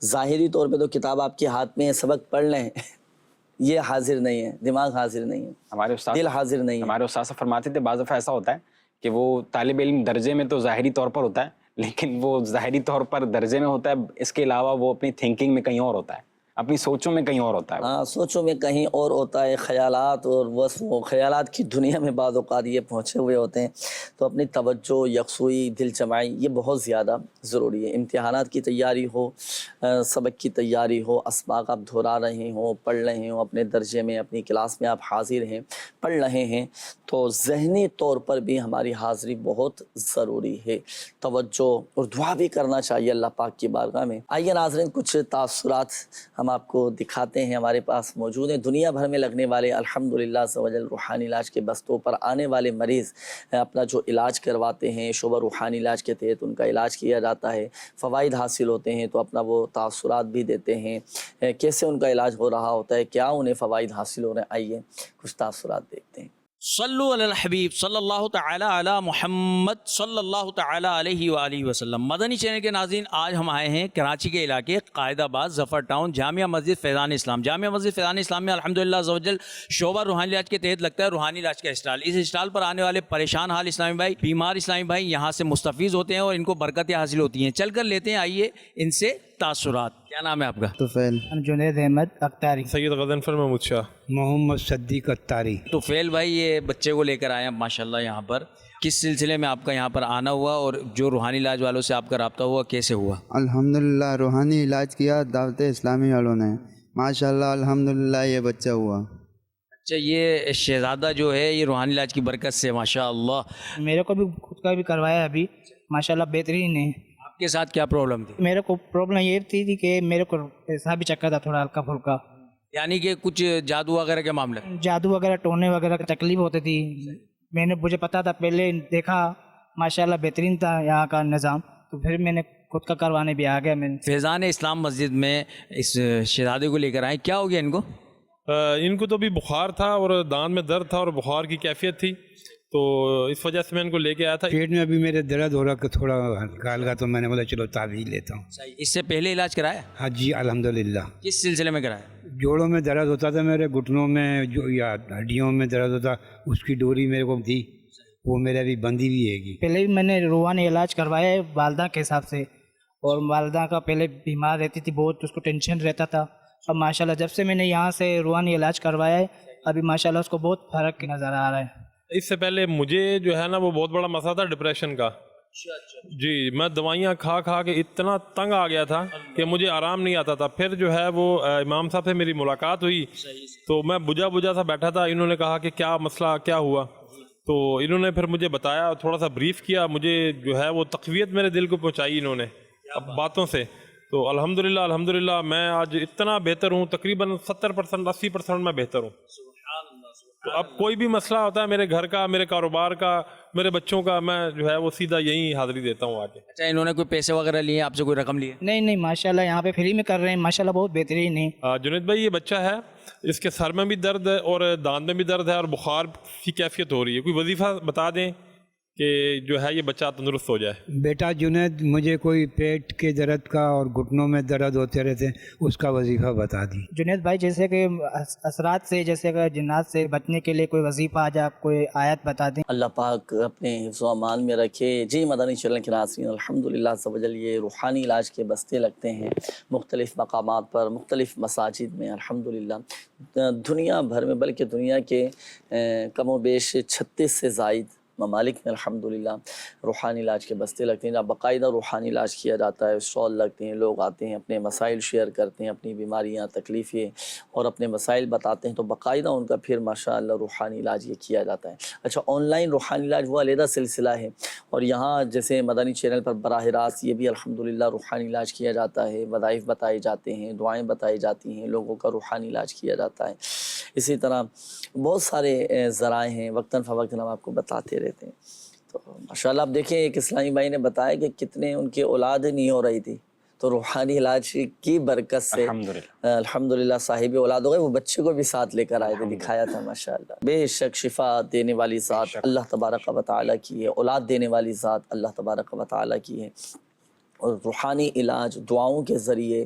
ظاہری طور پہ تو کتاب آپ کے ہاتھ میں ہے، سبق پڑھ لیں، یہ حاضر نہیں ہے، دماغ حاضر نہیں ہے، ہمارے استاد دل حاضر نہیں ہے. ہمارے استاد فرماتے تھے بعض دفعہ ایسا ہوتا ہے کہ وہ طالب علم درجے میں تو ظاہری طور پر ہوتا ہے، لیکن وہ ظاہری طور پر درجے میں ہوتا ہے، اس کے علاوہ وہ اپنی تھنکنگ میں کہیں اور ہوتا ہے، اپنی سوچوں میں کہیں اور ہوتا ہے. ہاں، سوچوں میں کہیں اور ہوتا ہے، خیالات، اور بس وہ خیالات کی دنیا میں بعض اوقات یہ پہنچے ہوئے ہوتے ہیں. تو اپنی توجہ، یکسوئی، دل جمعی یہ بہت زیادہ ضروری ہے. امتحانات کی تیاری ہو، سبق کی تیاری ہو، اسباق آپ دہرا رہے ہوں، پڑھ رہے ہوں، اپنے درجے میں اپنی کلاس میں آپ حاضر ہیں، پڑھ رہے ہیں، تو ذہنی طور پر بھی ہماری حاضری بہت ضروری ہے. توجہ اور دعا بھی کرنا چاہیے اللہ پاک کی بارگاہ میں. آئیے ناظرین، کچھ تاثرات ہم آپ کو دکھاتے ہیں، ہمارے پاس موجود ہیں. دنیا بھر میں لگنے والے الحمدللہ عز و جل روحانی علاج کے بستوں پر آنے والے مریض اپنا جو علاج کرواتے ہیں، شعبہ روحانی علاج کے تحت ان کا علاج کیا جاتا ہے، فوائد حاصل ہوتے ہیں، تو اپنا وہ تاثرات بھی دیتے ہیں، کیسے ان کا علاج ہو رہا ہوتا ہے، کیا انہیں فوائد حاصل ہو رہے ہیں. آئیے کچھ تاثرات دیکھتے ہیں. صلو علی الحبیب صلی اللہ تعالی علی محمد صلی اللہ تعالی علیہ وآلہ وسلم. مدنی چینل کے ناظرین، آج ہم آئے ہیں کراچی کے علاقے قائد آباد ظفر ٹاؤن جامعہ مسجد فیضان اسلام. جامعہ مسجد فیضان اسلام میں الحمدللہ عز و جل شعبہ روحانی علاج کے تحت لگتا ہے روحانی علاج کا اسٹال. اس اسٹال پر آنے والے پریشان حال اسلامی بھائی، بیمار اسلامی بھائی یہاں سے مستفیض ہوتے ہیں اور ان کو برکتیں حاصل ہوتی ہیں. چل کر لیتے ہیں، آئیے ان سے تاثرات. کیا نام ہے آپ کا؟ طفیل. جنید احمد اختاری. سید غضنفر محمود شاہ. محمد صدیق اتاری. طفیل بھائی، یہ بچے کو لے کر آئے ہیں ماشاءاللہ یہاں پر. کس سلسلے میں آپ کا یہاں پر آنا ہوا اور جو روحانی علاج والوں سے آپ کا رابطہ ہوا کیسے ہوا؟ الحمدللہ روحانی علاج کیا دعوت اسلامی والوں نے، ماشاءاللہ الحمدللہ یہ بچہ ہوا. اچھا، یہ شہزادہ جو ہے یہ روحانی علاج کی برکت سے ماشاءاللہ. میرے کو بھی خود کا بھی کروایا ابھی، ماشاءاللہ بہترین ہے. آپ کے ساتھ کیا پرابلم تھی؟ میرے کو پرابلم یہ تھی کہ میرے کو پیسہ بھی چکا تھا تھوڑا ہلکا پھلکا، یعنی کہ کچھ جادو وغیرہ کے معاملے، جادو وغیرہ، ٹونے وغیرہ کی تکلیف ہوتی تھی. مجھے پتا تھا، پہلے دیکھا ماشاءاللہ بہترین تھا یہاں کا نظام، تو پھر میں نے خود کا کروانے بھی آ گیا. میں فیضان اسلام مسجد میں اس شہزادے کو لے کر آئے، کیا ہو گیا ان کو؟ ان کو تو بھی بخار تھا اور دانت میں درد تھا اور بخار کی کیفیت تھی، تو اس وجہ سے میں ان کو لے کے آیا تھا. پیٹ میں ابھی میرے درد ہو رہا کہ تھوڑا ہلکا ہلکا، تو میں نے بولا چلو تعویذ لیتا ہوں. صحیح. اس سے پہلے علاج کرایا؟ ہاں جی الحمدللہ. کس سلسلے میں کرایا؟ جوڑوں میں درد ہوتا تھا میرے، گھٹنوں میں جو یا ہڈیوں میں درد ہوتا، اس کی ڈوری میرے کو تھی، وہ میرے ابھی بندی بھی ہے گی. پہلے بھی میں نے روحانی علاج کروایا ہے والدہ کے حساب سے، اور والدہ کا پہلے بیمار رہتی تھی بہت، اس کو ٹینشن رہتا تھا. اب ماشاءاللہ جب سے میں نے یہاں سے روحانی علاج کروایا ہے، ابھی ماشاءاللہ اس کو بہت فرق نظر آ رہا ہے. اس سے پہلے مجھے جو ہے نا وہ بہت بڑا مسئلہ تھا ڈپریشن کا. جی، میں دوائیاں کھا کھا کے اتنا تنگ آ گیا تھا کہ مجھے آرام نہیں آتا تھا. پھر جو ہے وہ امام صاحب سے میری ملاقات ہوئی، تو میں بجھا سا بیٹھا تھا. انہوں نے کہا کہ کیا مسئلہ کیا ہوا، تو انہوں نے پھر مجھے بتایا، تھوڑا سا بریف کیا. مجھے جو ہے وہ تقویت میرے دل کو پہنچائی انہوں نے اب باتوں سے. تو الحمدللہ میں آج اتنا بہتر ہوں، تقریباً 70% 80% میں بہتر ہوں. تو اب کوئی بھی مسئلہ ہوتا ہے میرے گھر کا، میرے کاروبار کا، میرے بچوں کا، میں جو ہے وہ سیدھا یہیں حاضری دیتا ہوں آگے. اچھا، انہوں نے کوئی پیسے وغیرہ لیے آپ سے، کوئی رقم لی؟ نہیں ماشاءاللہ یہاں پہ فری میں کر رہے ہیں، ماشاءاللہ بہت بہترین ہے. جنید بھائی، یہ بچہ ہے، اس کے سر میں بھی درد ہے اور دانت میں بھی درد ہے اور بخار کی کیفیت ہو رہی ہے. کوئی وظیفہ بتا دیں کہ جو ہے یہ بچہ تندرست ہو جائے. بیٹا جنید، مجھے کوئی پیٹ کے درد کا اور گھٹنوں میں درد ہوتے رہتے ہیں، اس کا وظیفہ بتا دی. جنید بھائی، جیسے کہ اثرات سے، جیسے کہ جنات سے بچنے کے لیے کوئی وظیفہ آج آپ کوئی آیت بتا دیں. اللہ پاک اپنے حفظ و امان میں رکھے. جی مدنی چینل کے ناظرین، الحمدللہ عز و جل یہ روحانی علاج کے بستے لگتے ہیں مختلف مقامات پر، مختلف مساجد میں. الحمدللہ دنیا بھر میں، بلکہ دنیا کے کم و بیش 36 سے زائد ممالک میں الحمدللہ روحانی علاج کے بستے لگتے ہیں. باقاعدہ روحانی علاج کیا جاتا ہے، اسٹال لگتے ہیں، لوگ آتے ہیں، اپنے مسائل شیئر کرتے ہیں، اپنی بیماریاں، تکلیفیں اور اپنے مسائل بتاتے ہیں. تو باقاعدہ ان کا پھر ماشاءاللہ روحانی علاج یہ کیا جاتا ہے. اچھا، آن لائن روحانی علاج وہ علیحدہ سلسلہ ہے، اور یہاں جیسے مدنی چینل پر براہ راست یہ بھی الحمدللہ روحانی علاج کیا جاتا ہے. وظائف بتائے جاتے ہیں، دعائیں بتائی جاتی ہیں، لوگوں کا روحانی علاج کیا جاتا ہے. اسی طرح بہت سارے ذرائع ہیں، وقتاً فوقتاً ہم آپ کو بتاتے رہتے ہیں۔ تو ماشاءاللہ آپ دیکھیں ایک اسلامی بھائی نے بتایا کہ کتنے ان کی اولاد نہیں ہو رہی تھی، تو روحانی علاج کی برکت سے الحمدللہ صاحب اولاد ہو گئے۔ وہ بچے کو بھی ساتھ لے کر آئے تھے، دکھایا تھا ماشاءاللہ۔ بے شک شفا دینے والی ذات اللہ تبارک و تعالیٰ کی ہے، اولاد دینے والی ذات اللہ تبارک و تعالیٰ کی ہے، اور روحانی علاج دعاؤں کے ذریعے،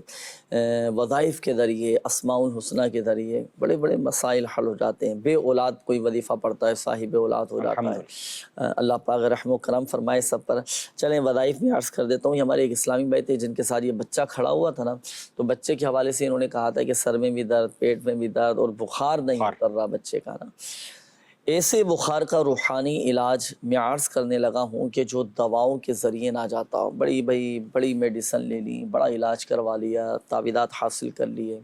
وظائف کے ذریعے، اسماء الحسنہ کے ذریعے بڑے بڑے مسائل حل ہو جاتے ہیں۔ بے اولاد کوئی وظیفہ پڑھتا ہے صاحب اولاد ہو جاتا ہے۔ اللہ پاک رحم و کرم فرمائے سب پر۔ چلیں وظائف میں عرض کر دیتا ہوں۔ یہ ہمارے ایک اسلامی بھائی تھے جن کے ساتھ یہ بچہ کھڑا ہوا تھا نا، تو بچے کے حوالے سے انہوں نے کہا تھا کہ سر میں بھی درد، پیٹ میں بھی درد، اور بخار نہیں اتر رہا بچے کا نا۔ ایسے بخار کا روحانی علاج میں عرض کرنے لگا ہوں کہ جو دواؤں کے ذریعے نہ جاتا ہو، بڑی میڈیسن لے لی، بڑا علاج کروا لیا، تعویذات حاصل کر لیے،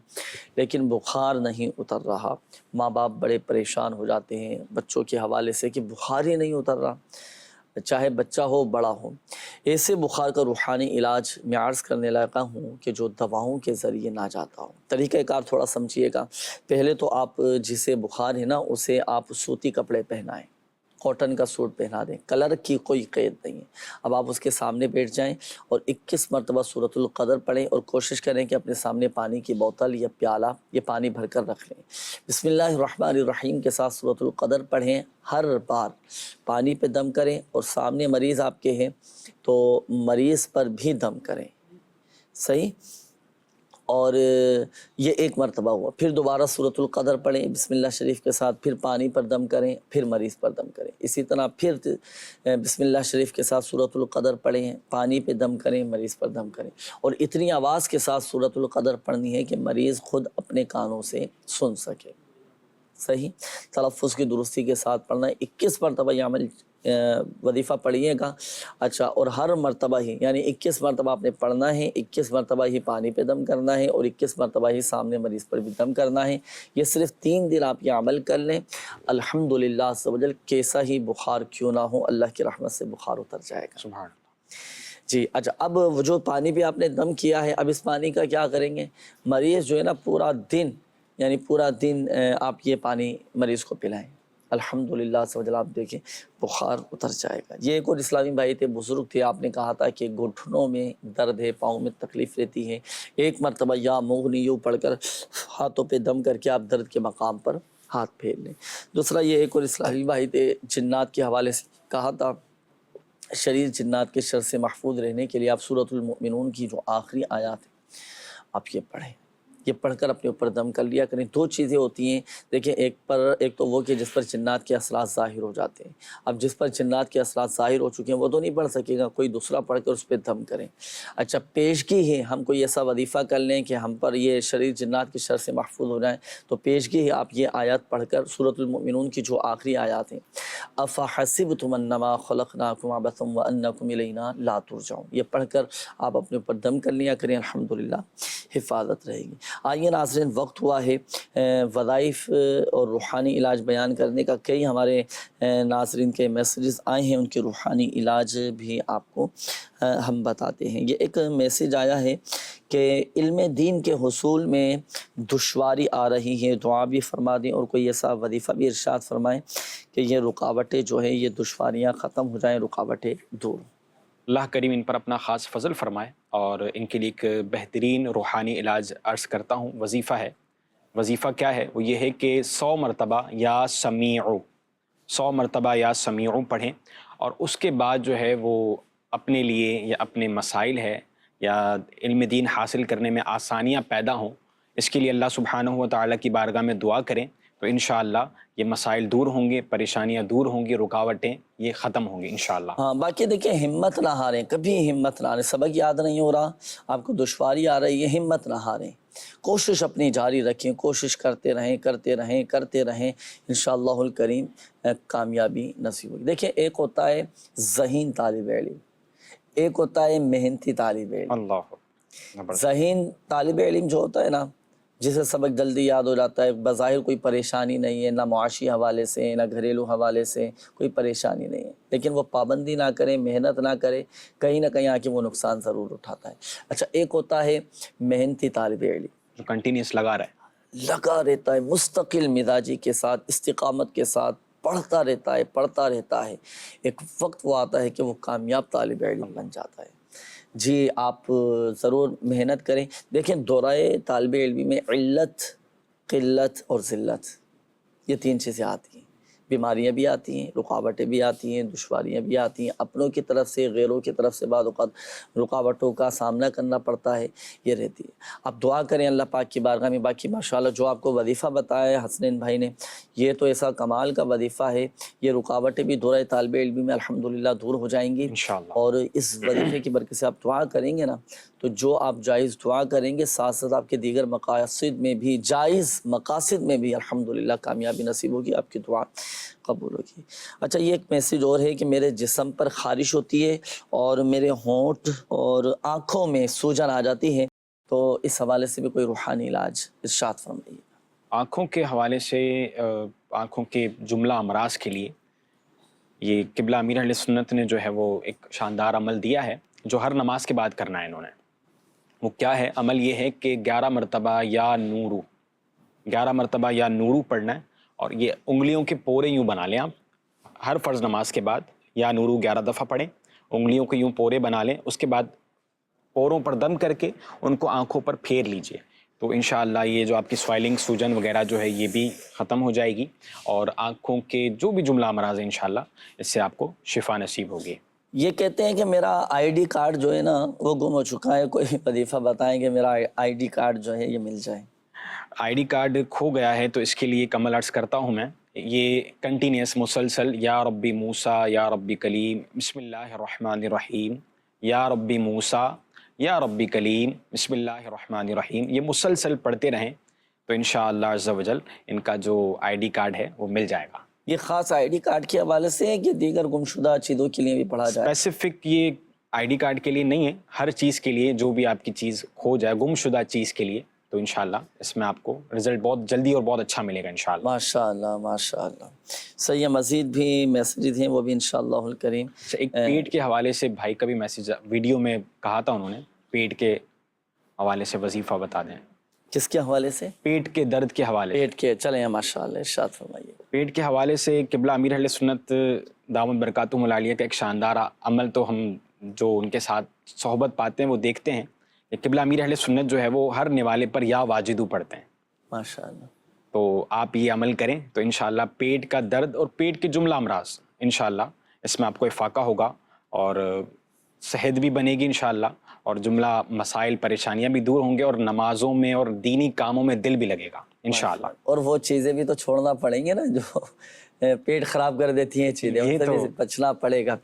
لیکن بخار نہیں اتر رہا۔ ماں باپ بڑے پریشان ہو جاتے ہیں بچوں کے حوالے سے کہ بخار ہی نہیں اتر رہا، چاہے بچہ ہو بڑا ہو۔ ایسے بخار کا روحانی علاج میں عرض کرنے لگا ہوں کہ جو دواؤں کے ذریعے نہ جاتا ہو۔ طریقہ کار تھوڑا سمجھیے گا۔ پہلے تو آپ جسے بخار ہے نا اسے آپ سوتی کپڑے پہنائیں، کاٹن کا سوٹ پہنا دیں، کلر کی کوئی قید نہیں ہے۔ اب آپ اس کے سامنے بیٹھ جائیں اور 21 مرتبہ سورۃ القدر پڑھیں، اور کوشش کریں کہ اپنے سامنے پانی کی بوتل یا پیالہ یہ پانی بھر کر رکھ لیں۔ بسم اللہ الرحمن الرحیم کے ساتھ سورۃ القدر پڑھیں، ہر بار پانی پہ دم کریں، اور سامنے مریض آپ کے ہیں تو مریض پر بھی دم کریں، صحیح؟ اور یہ ایک مرتبہ ہوا۔ پھر دوبارہ سورۃ القدر پڑھیں بسم اللہ شریف کے ساتھ، پھر پانی پر دم کریں، پھر مریض پر دم کریں۔ اسی طرح پھر بسم اللہ شریف کے ساتھ سورۃ القدر پڑھیں، پانی پہ دم کریں، مریض پر دم کریں، اور اتنی آواز کے ساتھ سورۃ القدر پڑھنی ہے کہ مریض خود اپنے کانوں سے سن سکے، صحیح؟ تلفظ کی درستی کے ساتھ پڑھنا ہے۔ 21 مرتبہ یہ عمل وظیفہ پڑھیے گا، اچھا، اور ہر مرتبہ ہی یعنی 21 مرتبہ آپ نے پڑھنا ہے، 21 مرتبہ ہی پانی پہ دم کرنا ہے، اور 21 مرتبہ ہی سامنے مریض پر بھی دم کرنا ہے۔ یہ صرف 3 دن آپ یہ عمل کر لیں، الحمدللہ عز و جل کیسا ہی بخار کیوں نہ ہو اللہ کی رحمت سے بخار اتر جائے گا۔ سبحان اللہ۔ جی اچھا، اب جو پانی پہ آپ نے دم کیا ہے، اب اس پانی کا کیا کریں گے؟ مریض جو ہے نا پورا دن آپ یہ پانی مریض کو پلائیں، الحمدللہ عز و جل آپ دیکھیں بخار اتر جائے گا۔ یہ ایک اور اسلامی بھائی تھے، بزرگ تھے، آپ نے کہا تھا کہ گھٹنوں میں درد ہے، پاؤں میں تکلیف رہتی ہے، ایک مرتبہ یا مغنی یوں پڑھ کر ہاتھوں پہ دم کر کے آپ درد کے مقام پر ہاتھ پھیر لیں۔ دوسرا یہ ایک اور اسلامی بھائی تھے، جنات کے حوالے سے کہا تھا شریر جنات کے شر سے محفوظ رہنے کے لیے آپ سورۃ المؤمنون کی جو آخری آیات ہیں آپ یہ پڑھیں، یہ پڑھ کر اپنے اوپر دم کر لیا کریں۔ 2 چیزیں ہوتی ہیں، دیکھیں ایک تو وہ کہ جس پر جنات کے اثرات ظاہر ہو جاتے ہیں، اب جس پر جنات کے اثرات ظاہر ہو چکے ہیں وہ تو نہیں پڑھ سکے گا، کوئی دوسرا پڑھ کر اس پہ دم کریں۔ اچھا، پیشگی ہے، ہم کوئی ایسا وظیفہ کر لیں کہ ہم پر یہ شریر جنات کے شر سے محفوظ ہو جائیں، تو پیشگی ہے آپ یہ آیات پڑھ کر سورۃ المؤمنون کی جو آخری آیات ہیں، افحسبتم انما خلقناکم عبثا وانکم الینا لا ترجعون، یہ پڑھ کر آپ اپنے اوپر دم کر لیا کریں، الحمدللہ حفاظت رہے گی۔ آئیے ناظرین، وقت ہوا ہے وظائف اور روحانی علاج بیان کرنے کا۔ کئی ہمارے ناظرین کے میسیجز آئے ہیں، ان کے روحانی علاج بھی آپ کو ہم بتاتے ہیں۔ یہ ایک میسیج آیا ہے کہ علم دین کے حصول میں دشواری آ رہی ہے، دعا بھی فرما دیں، اور کوئی ایسا وظیفہ بھی ارشاد فرمائیں کہ یہ رکاوٹیں جو ہیں، یہ دشواریاں ختم ہو جائیں، رکاوٹیں دور ہوں۔ اللہ کریم ان پر اپنا خاص فضل فرمائے، اور ان کے لیے ایک بہترین روحانی علاج عرض کرتا ہوں، وظیفہ ہے۔ وظیفہ کیا ہے؟ وہ یہ ہے کہ 100 مرتبہ یا سمیعو، 100 مرتبہ یا سمیعو پڑھیں، اور اس کے بعد جو ہے وہ اپنے لیے یا اپنے مسائل ہے یا علم دین حاصل کرنے میں آسانیاں پیدا ہوں، اس کے لیے اللہ سبحانہ و تعالیٰ کی بارگاہ میں دعا کریں، تو انشاءاللہ یہ مسائل دور ہوں گے، پریشانیاں دور ہوں گی، رکاوٹیں یہ ختم ہوں گی انشاءاللہ۔ ہاں، باقی دیکھیں ہمت نہ ہاریں، کبھی ہمت نہ ہاریں۔ سبق یاد نہیں ہو رہا، آپ کو دشواری آ رہی ہے، ہمت نہ ہاریں، کوشش اپنی جاری رکھیں، کوشش کرتے رہیں، انشاءاللہ الکریم کامیابی نصیب ہوگی۔ دیکھیں ایک ہوتا ہے ذہین طالب علم، ایک ہوتا ہے محنتی طالب علم۔ اللہ ذہین طالب علم جو ہوتا ہے نا، جسے سبق جلدی یاد ہو جاتا ہے، بظاہر کوئی پریشانی نہیں ہے، نہ معاشی حوالے سے نہ گھریلو حوالے سے کوئی پریشانی نہیں ہے، لیکن وہ پابندی نہ کرے، محنت نہ کرے، کہیں نہ کہیں آ کے وہ نقصان ضرور اٹھاتا ہے۔ اچھا، ایک ہوتا ہے محنتی طالب علم جو کنٹینیوس لگا رہا ہے، لگا رہتا ہے مستقل مزاجی کے ساتھ، استقامت کے ساتھ پڑھتا رہتا ہے، ایک وقت وہ آتا ہے کہ وہ کامیاب طالب علم بن جاتا ہے۔ جی آپ ضرور محنت کریں۔ دیکھیں دورائے طالب علم میں علت، قلت اور ذلت، یہ تین چیزیں آتی ہیں۔ بیماریاں بھی آتی ہیں، رکاوٹیں بھی آتی ہیں، دشواریاں بھی آتی ہیں، اپنوں کی طرف سے غیروں کی طرف سے بعض اوقات رکاوٹوں کا سامنا کرنا پڑتا ہے، یہ رہتی ہے۔ آپ دعا کریں اللہ پاک کی بارگاہ میں۔ باقی ماشاءاللہ جو آپ کو وظیفہ بتایا ہے حسنین بھائی نے، یہ تو ایسا کمال کا وظیفہ ہے، یہ رکاوٹیں بھی دورہ طالب علم میں الحمدللہ دور ہو جائیں گی انشاءاللہ۔ اور اس وظیفے کی برکت سے آپ دعا کریں گے نا، تو جو آپ جائز دعا کریں گے ساتھ ساتھ آپ کے دیگر مقاصد میں بھی، جائز مقاصد میں بھی الحمدللہ کامیابی نصیب ہوگی، آپ کی دعا قبول ہوگی۔ اچھا یہ ایک میسیج اور ہے کہ میرے جسم پر خارش ہوتی ہے اور میرے ہونٹ اور آنکھوں میں سوجن آ جاتی ہے، تو اس حوالے سے بھی کوئی روحانی علاج ارشاد فرمائیے۔ آنکھوں کے حوالے سے آنکھوں کے جملہ امراض کے لیے یہ قبلہ امیر اہل سنت نے جو ہے وہ ایک شاندار عمل دیا ہے جو ہر نماز کے بعد کرنا ہے انہوں نے۔ وہ کیا ہے؟ عمل یہ ہے کہ 11 مرتبہ یا نورو، 11 مرتبہ یا نورو پڑھنا ہے، اور یہ انگلیوں کے پورے یوں بنا لیں۔ آپ ہر فرض نماز کے بعد یا نورو 11 دفعہ پڑھیں، انگلیوں کو یوں پورے بنا لیں، اس کے بعد پوروں پر دم کر کے ان کو آنکھوں پر پھیر لیجئے، تو انشاءاللہ یہ جو آپ کی سوائلنگ، سوجن وغیرہ جو ہے یہ بھی ختم ہو جائے گی، اور آنکھوں کے جو بھی جملہ امراض ہیں انشاءاللہ اس سے آپ کو شفا نصیب ہوگی۔ یہ کہتے ہیں کہ میرا آئی ڈی کارڈ جو ہے نا وہ گم ہو چکا ہے، کوئی وظیفہ بتائیں کہ میرا آئی ڈی کارڈ جو ہے یہ مل جائے۔ آئی ڈی کارڈ کھو گیا ہے تو اس کے لیے ایک عمل عرض کرتا ہوں میں، یہ کنٹینیوس مسلسل یا ربی موسیٰ یا ربی کلیم بسم اللہ الرحمن الرحیم، یا ربی موسیٰ یا ربی کلیم بسم اللہ الرحمن الرحیم، یہ مسلسل پڑھتے رہیں تو انشاءاللہ عز و جل ان کا جو آئی ڈی کارڈ ہے وہ مل جائے گا۔ یہ خاص آئی ڈی کارڈ کے حوالے سے ہے کہ دیگر گمشدہ چیزوں کے لیے بھی پڑھا جائے؟ اسپیسیفک یہ آئی ڈی کارڈ کے لیے نہیں ہے، ہر چیز کے لیے، جو بھی آپ کی چیز کھو جائے، گم شدہ چیز کے لیے، تو انشاءاللہ اس میں آپ کو رزلٹ بہت جلدی اور بہت اچھا ملے گا انشاءاللہ۔ ماشاءاللہ ماشاءاللہ۔ صحیح ہے، مزید بھی میسیجز ہیں وہ بھی انشاءاللہ الکریم۔ ایک پیٹ کے حوالے سے بھائی کا بھی میسیج ویڈیو میں کہا تھا انہوں نے، پیٹ کے حوالے سے وظیفہ بتا دیں۔ کس کے حوالے سے؟ پیٹ کے درد کے حوالے، پیٹ کے، چلیں ماشاءاللہ ارشاد فرمائیے۔ پیٹ کے حوالے سے قبلہ امیر اہل سنت دامت برکاتہم العالیہ کا ایک شاندار عمل تو ہم جو ان کے ساتھ صحبت پاتے ہیں وہ دیکھتے ہیں کہ قبلہ امیر اہل سنت جو ہے وہ ہر نوالے پر یا واجدو پڑھتے ہیں ماشاءاللہ۔ تو آپ یہ عمل کریں تو انشاءاللہ پیٹ کا درد اور پیٹ کے جملہ امراض انشاءاللہ اس میں آپ کو افاقہ ہوگا، اور صحت بھی بنے گی انشاءاللہ، اور جملہ مسائل پریشانیاں بھی دور ہوں گے، اور نمازوں میں اور دینی کاموں میں دل بھی لگے گا انشاءاللہ۔ اور وہ چیزیں بھی تو چھوڑنا پڑیں گے نا جو پیٹ خراب کر دیتی ہیں چیزیں، ان سے بھی بچنا پڑے گا۔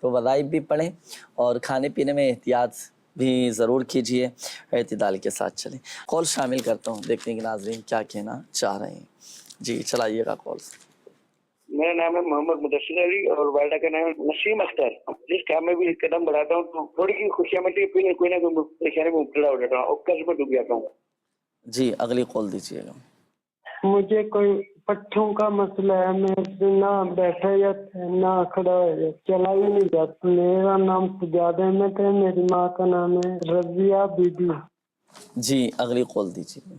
تو وظائف بھی پڑھیں اور کھانے پینے میں احتیاط بھی ضرور کیجئے، اعتدال کے ساتھ چلیں۔ کال شامل کرتا ہوں، دیکھتے ہیں کہ ناظرین کیا کہنا چاہ رہے ہیں۔ جی چلائیے گا کال۔ میرا نام ہے محمد مدثر علی اور والدہ کا نام ہے نسیم اختر۔ جس کام میں بھی قدم بڑھاتا ہوں تو تھوڑی سی خوشیاں ملتی ہے، پھر کوئی نہ کوئی پریشانی میں مبتلا ہو جاتا ہوں اور قرض میں ڈوب جاتا ہوں۔ جی اگلی کال دیجیے گا۔ مجھے کوئی پٹھوں کا مسئلہ ہے، میں نہ بیٹھا جاتا ہے نہ کھڑا ہو جاتا، چلا ہی نہیں جاتا۔ میرا نام سجاد احمد ہے، میری ماں کا نام ہے رضیہ بی بی۔ جی اگلی کال دیجیے۔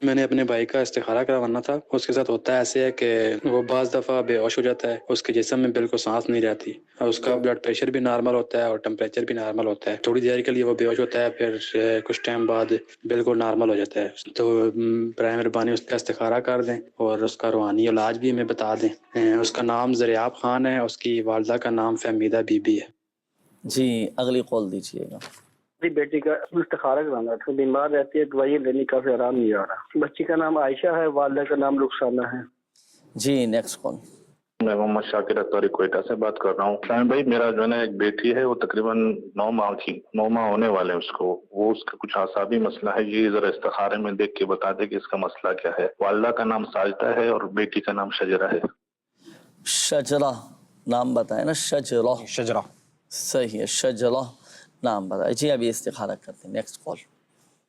میں نے اپنے بھائی کا استخارہ کروانا تھا۔ اس کے ساتھ ہوتا ہے ایسے ہے کہ وہ بعض دفعہ بے ہوش ہو جاتا ہے، اس کے جسم میں بالکل سانس نہیں رہتی، اور اس کا بلڈ پریشر بھی نارمل ہوتا ہے اور ٹمپریچر بھی نارمل ہوتا ہے۔ تھوڑی دیر کے لیے وہ بے ہوش ہوتا ہے، پھر کچھ ٹائم بعد بالکل نارمل ہو جاتا ہے۔ تو برائے مہربانی اس کا استخارہ کر دیں اور اس کا روحانی علاج بھی ہمیں بتا دیں۔ اس کا نام زریاب خان ہے، اس کی والدہ کا نام فہمیدہ بی بی ہے۔ جی اگلی کال دیجیے گا۔ میری بیٹی کا استخارہ کرانا تھا، بیمار رہتی ہے، دوائیں لینی کافی آرام نہیں آ رہا۔ بچی کا نام عائشہ ہے، والدہ کا نام رخسانہ ہے۔ جی نیکسٹ کال۔ میں محمد شاکر اطوری کوئٹہ سے بات کر رہا ہوں۔ شاہین بھائی میرا جو ہے نا ایک بیٹی ہے، وہ تقریباً 9 ماہ ہونے والے ہیں اس کو، وہ اس کا کچھ اعصابی مسئلہ ہے، یہ ذرا استخارے میں دیکھ کے بتا دے کہ اس کا مسئلہ کیا ہے۔ والدہ کا نام ساجدہ ہے اور بیٹی کا نام شجرہ ہے۔ شجرہ نام بتائے نا، شجرہ۔ شجرہ صحیح ہے، شجرہ نام بتائے۔ جی ابھی استخارہ کرتے ہیں، نیکسٹ کال۔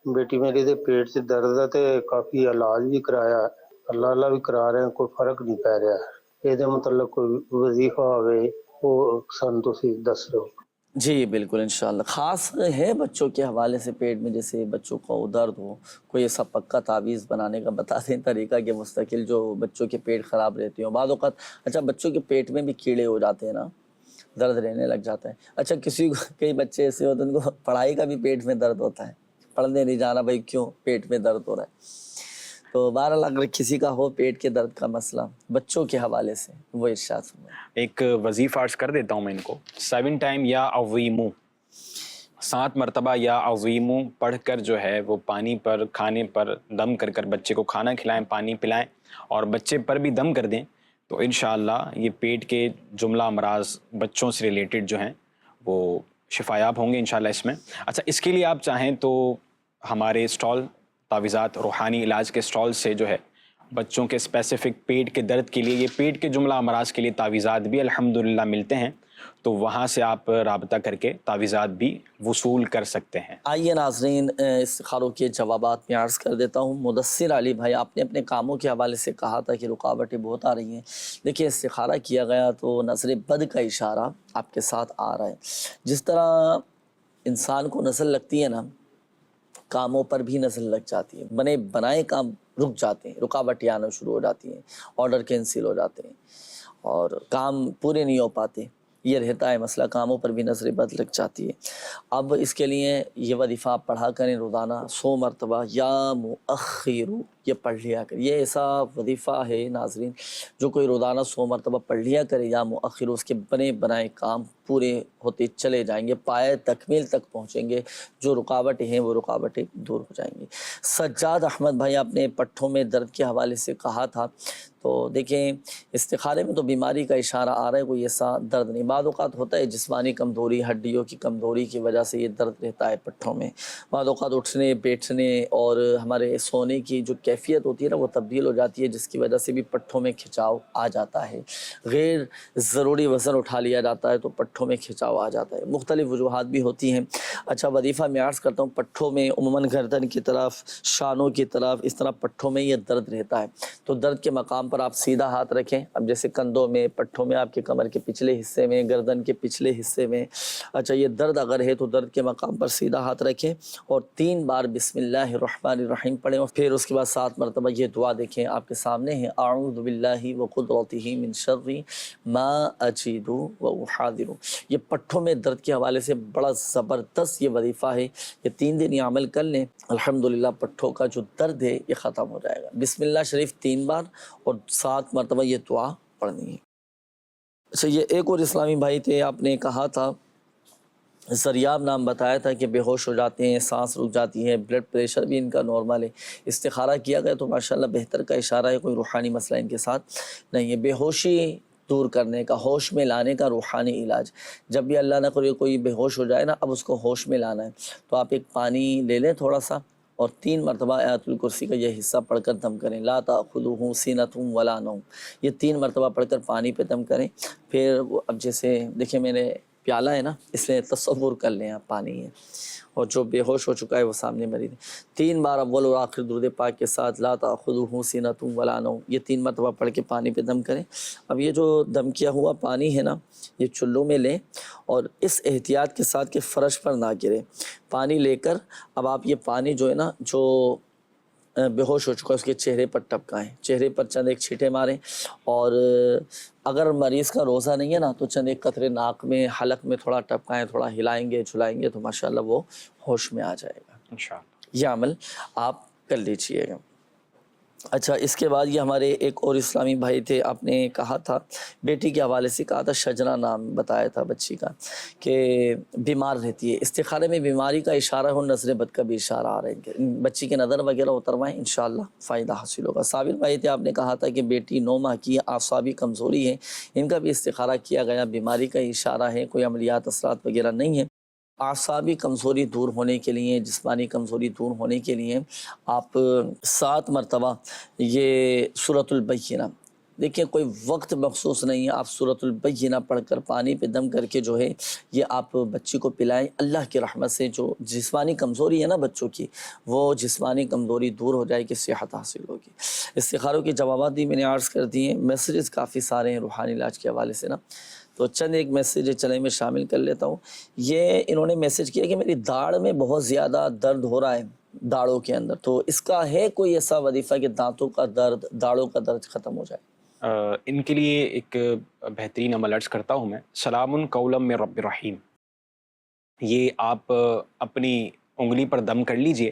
بیٹی میری دے پیٹ سے درد ہے تے کافی علاج بھی کرایا، اللہ بھی کرا رہے ہیں، کوئی فرق نہیں پی رہا۔ یہ مطلب کوئی وظیفہ ہوئے وہ سن تسی دس دو۔ جی بالکل انشاءاللہ. خاص ہے بچوں کے حوالے سے پیٹ میں جیسے بچوں کو درد ہو کوئی ایسا پکا تعویذ بنانے کا بتا دیں طریقہ کہ مستقل جو بچوں کے پیٹ خراب رہتے ہوں. بعض اوقات اچھا بچوں کے پیٹ میں بھی کیڑے ہو جاتے ہیں نا, درد رہنے لگ جاتا ہے. اچھا کسی کو کئی بچے ایسے ہوتے ہیں ان کو پڑھائی کا بھی پیٹ میں درد ہوتا ہے, پڑھنے نہیں جانا, بھائی کیوں پیٹ میں درد ہو رہا ہے. تو بہرحال اگر کسی کا ہو پیٹ کے درد کا مسئلہ بچوں کے حوالے سے وہ ارشاد فرمائیں. ایک وظیفہ عرض کر دیتا ہوں میں ان کو. 7 ٹائم یا عظیمو, 7 مرتبہ یا عظیمو پڑھ کر جو ہے وہ پانی پر کھانے پر دم کر کر بچے کو کھانا کھلائیں, پانی پلائیں اور بچے پر بھی دم کر دیں تو انشاءاللہ یہ پیٹ کے جملہ امراض بچوں سے ریلیٹڈ جو ہیں وہ شفایاب ہوں گے انشاءاللہ اس میں. اچھا اس کے لیے آپ چاہیں تو ہمارے اسٹال تعویذات روحانی علاج کے اسٹال سے جو ہے بچوں کے اسپیسیفک پیٹ کے درد کے لیے, یہ پیٹ کے جملہ امراض کے لیے تعویذات بھی الحمدللہ ملتے ہیں, تو وہاں سے آپ رابطہ کر کے تعویذات بھی وصول کر سکتے ہیں. آئیے ناظرین استخاروں کے جوابات میں عرض کر دیتا ہوں. مدثر علی بھائی آپ نے اپنے کاموں کے حوالے سے کہا تھا کہ رکاوٹیں بہت آ رہی ہیں. دیکھیے استخارہ کیا گیا تو نظر بد کا اشارہ آپ کے ساتھ آ رہا ہے. جس طرح انسان کو نظر لگتی ہے نا, کاموں پر بھی نظر لگ جاتی ہے, بنے بنائے کام رک جاتے ہیں, رکاوٹیں آنا شروع ہو جاتی ہیں, آرڈر کینسل ہو جاتے ہیں اور کام پورے نہیں ہو پاتے. یہ رہتا ہے مسئلہ, کاموں پر بھی نظر بد لگ جاتی ہے. اب اس کے لیے یہ وظیفہ آپ پڑھا کریں روزانہ 100 مرتبہ یا مؤخرو, یہ پڑھ لیا کریں. یہ ایسا وظیفہ ہے ناظرین جو کوئی روزانہ 100 مرتبہ پڑھ لیا کرے یا مؤخرو, اس کے بنے بنائے کام پورے ہوتے چلے جائیں گے, پائے تکمیل تک پہنچیں گے, جو رکاوٹیں ہیں وہ رکاوٹیں دور ہو جائیں گی. سجاد احمد بھائی آپ نے پٹھوں میں درد کے حوالے سے کہا تھا, تو دیکھیں استخارے میں تو بیماری کا اشارہ آ رہا ہے, کوئی ایسا درد نہیں. بعض اوقات ہوتا ہے جسمانی کمزوری, ہڈیوں کی کمزوری کی وجہ سے یہ درد رہتا ہے پٹھوں میں. بعض اوقات اٹھنے بیٹھنے اور ہمارے سونے کی جو کیفیت ہوتی ہے نا وہ تبدیل ہو جاتی ہے, جس کی وجہ سے بھی پٹھوں میں کھچاؤ آ جاتا ہے. غیر ضروری وزن اٹھا لیا جاتا ہے تو پٹھوں میں کھچاؤ آ جاتا ہے. مختلف وجوہات بھی ہوتی ہیں. اچھا وظیفہ میں عرض کرتا ہوں, پٹھوں میں عموماً گردن کی طرف, شانوں کی طرف, اس طرح پٹھوں میں یہ درد رہتا ہے. تو درد کے مقام پر آپ سیدھا ہاتھ رکھیں. اب جیسے کندھوں میں, پٹھوں میں, آپ کے کمر کے پچھلے حصے میں, گردن کے پچھلے حصے میں, اچھا یہ درد اگر ہے تو درد کے مقام پر سیدھا ہاتھ رکھیں اور 3 بار بسم اللہ الرحمن الرحیم پڑھیں, اور پھر اس کے بعد 7 مرتبہ یہ دعا دیکھیں آپ کے سامنے ہے, اعوذ باللہ وقدرتہ من شر ما اجید واحاذر. یہ پٹھوں میں درد کے حوالے سے بڑا زبردست یہ وظیفہ ہے. یہ 3 دن یہ عمل کر لیں, الحمدللہ پٹھوں کا جو درد ہے یہ ختم ہو جائے گا. بسم اللہ شریف 3 بار اور 7 مرتبہ یہ دعا پڑھنی ہے. اچھا یہ ایک اور اسلامی بھائی تھے, آپ نے کہا تھا زریاب نام بتایا تھا کہ بے ہوش ہو جاتے ہیں, سانس رک جاتی ہے, بلڈ پریشر بھی ان کا نارمل ہے. استخارہ کیا گیا تو ماشاءاللہ بہتر کا اشارہ ہے, کوئی روحانی مسئلہ ان کے ساتھ نہیں ہے. بے ہوشی دور کرنے کا, ہوش میں لانے کا روحانی علاج. جب بھی اللہ نہ کرے کوئی بے ہوش ہو جائے نا, اب اس کو ہوش میں لانا ہے تو آپ ایک پانی لے لیں تھوڑا سا اور 3 مرتبہ آیت الکرسی کا یہ حصہ پڑھ کر دم کریں. لا تأخذہ سینۃ ولا نوم, یہ 3 مرتبہ پڑھ کر پانی پہ دم کریں. پھر اب جیسے دیکھیں میں نے پیالہ ہے نا, اس لیے تصور کر لیں آپ پانی ہے, اور جو بے ہوش ہو چکا ہے وہ سامنے مریض ہے. 3 بار اول اور آخر درود پاک کے ساتھ لا تأخذہ سینۃ ولا نوم, یہ 3 مرتبہ پڑھ کے پانی پہ دم کریں. اب یہ جو دم کیا ہوا پانی ہے نا, یہ چلوں میں لیں اور اس احتیاط کے ساتھ کہ فرش پر نہ گرے. پانی لے کر اب آپ یہ پانی جو ہے نا, جو بے ہوش ہو چکا ہے اس کے چہرے پر ٹپکائیں, چہرے پر چند ایک چھینٹے ماریں, اور اگر مریض کا روزہ نہیں ہے نا تو چند ایک قطرے ناک میں, حلق میں تھوڑا ٹپکائیں, تھوڑا ہلائیں گے جھلائیں گے تو ماشاءاللہ وہ ہوش میں آ جائے گا انشاءاللہ. یہ عمل آپ کر لیجئے گا. اچھا اس کے بعد یہ ہمارے ایک اور اسلامی بھائی تھے, آپ نے کہا تھا بیٹی کے حوالے سے کہا تھا, شجرہ نام بتایا تھا بچی کا کہ بیمار رہتی ہے. استخارے میں بیماری کا اشارہ ہو, نظر بد کا بھی اشارہ آ رہا ہے, بچی کے نظر وغیرہ اتروائیں, انشاءاللہ فائدہ حاصل ہوگا. صابر بھائی تھے, آپ نے کہا تھا کہ بیٹی 9 ماہ کی, اعصابی کمزوری ہے, ان کا بھی استخارہ کیا گیا, بیماری کا اشارہ ہے, کوئی عملیات اثرات وغیرہ نہیں ہے. اعصابی کمزوری دور ہونے کے لیے, جسمانی کمزوری دور ہونے کے لیے آپ 7 مرتبہ یہ سورۃ البینہ, دیکھیں کوئی وقت مخصوص نہیں ہے, آپ سورۃ البینہ پڑھ کر پانی پہ دم کر کے جو ہے یہ آپ بچی کو پلائیں. اللہ کی رحمت سے جو جسمانی کمزوری ہے نا بچوں کی, وہ جسمانی کمزوری دور ہو جائے گی, صحت حاصل ہوگی. استخاروں کے جوابات بھی میں نے عرض کر دیے, میسیجز کافی سارے ہیں روحانی علاج کے حوالے سے نا, تو چند ایک میسیج چلے میں شامل کر لیتا ہوں. یہ انہوں نے میسیج کیا کہ میری داڑھ میں بہت زیادہ درد ہو رہا ہے داڑھوں کے اندر, تو اس کا ہے کوئی ایسا وظیفہ کہ دانتوں کا درد, داڑھوں کا درد ختم ہو جائے؟ ان کے لیے ایک بہترین عمل عرض کرتا ہوں میں. سلام قولا من رب رحیم. یہ آپ اپنی انگلی پر دم کر لیجئے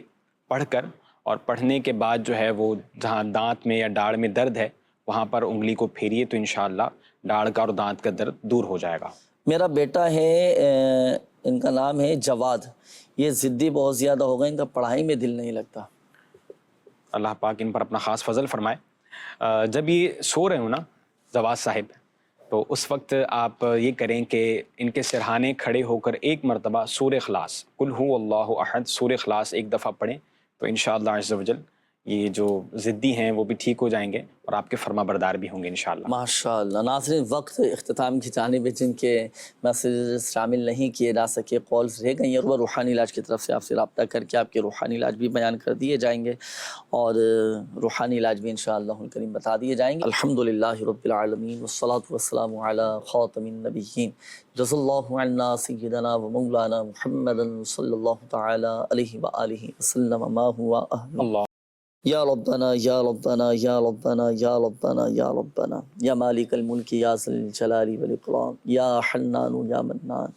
پڑھ کر, اور پڑھنے کے بعد جو ہے وہ جہاں دانت میں یا داڑھ میں درد ہے وہاں پر انگلی کو پھیریے تو انشاءاللہ داڑھ کا اور دانت کا درد دور ہو جائے گا. میرا بیٹا ہے, ان کا نام ہے جواد, یہ ضدی بہت زیادہ ہو گئے, ان کا پڑھائی میں دل نہیں لگتا. اللہ پاک ان پر اپنا خاص فضل فرمائے. جب یہ سو رہے ہوں نا جواد صاحب, تو اس وقت آپ یہ کریں کہ ان کے سرہانے کھڑے ہو کر ایک مرتبہ سورہ اخلاص, قل هو اللہ احد, سورہ اخلاص ایک دفعہ پڑھیں تو انشاءاللہ عز و جل یہ جو ضدی ہیں وہ بھی ٹھیک ہو جائیں گے اور آپ کے فرما بردار بھی ہوں گے انشاءاللہ. ماشاءاللہ. ناظرین, وقت اختتام کی جانب ہے, جن کے میسیجز شامل نہیں کیے جا سکے, کالز رہ گئی ہیں, اور وہ روحانی علاج کی طرف سے آپ سے رابطہ کر کے آپ کے روحانی علاج بھی بیان کر دیے جائیں گے, اور روحانی علاج بھی انشاءاللہ الکریم بتا دیے جائیں گے. الحمدللہ رب العالمین والصلاة والسلام علی خاتم النبیین, جزا اللہ عنا سیدنا و مولانا محمد صلی اللہ تعالی علیہ وآلہ وسلم ما ہوا اہل. یا ربنا یا ربنا یا ربنا یا ربنا یا ربنا یا مالک الملک یا ذی الجلال والاکرام یا حنان یا منان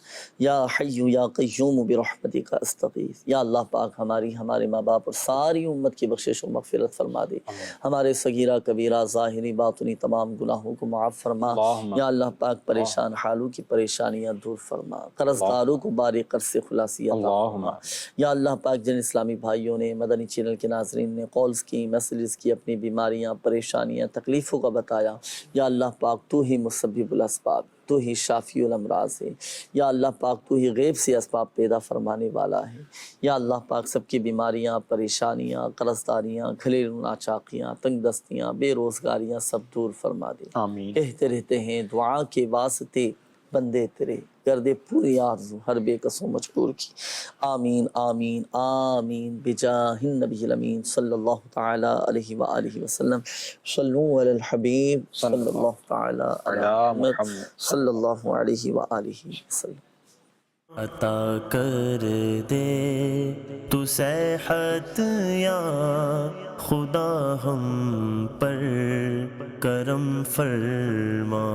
یا حی یا قیوم برحمتک استغیث. یا اللہ پاک ہماری, ہمارے ماں باپ اور ساری امت کی بخشش و مغفرت فرما دے. ہمارے صغیرہ کبیرہ ظاہری باطنی تمام گناہوں کو معاف فرما. یا اللہ پاک پریشان حالوں کی پریشانیاں دور فرما. قرض داروں کو باری قرض سے خلاصی عطا فرما. یا اللہ پاک جن اسلامی بھائیوں نے, مدنی چینل کے ناظرین نے کالز کی, میسیجز کی, اپنی بیماریاں, پریشانیاں, تکلیفوں کا بتایا, یا اللہ پاک تو ہی مسبب الاسباب, تو ہی شافی الامراض ہے. یا اللہ پاک تو ہی غیب سے اسباب پیدا فرمانے والا ہے. یا اللہ پاک سب کی بیماریاں, پریشانیاں, قرض داریاں, گھریلو ناچاقیاں, تنگ دستیاں, بے روزگاریاں سب دور فرما دے. آمین. کہتے رہتے ہیں دعا کے واسطے بندے تیرے, کر دے پوری آرزو ہر بے قصو مجبور کی. آمین آمین آمین بجاہ النبی الامین صلی اللہ تعالی علیہ وآلہ وسلم. صلو علی الحبیب صلی اللہ تعالی علی محمد صلی اللہ علیہ وآلہ وسلم. عطا کر دے تو صحت یا خدا ہم پر کرم فرما.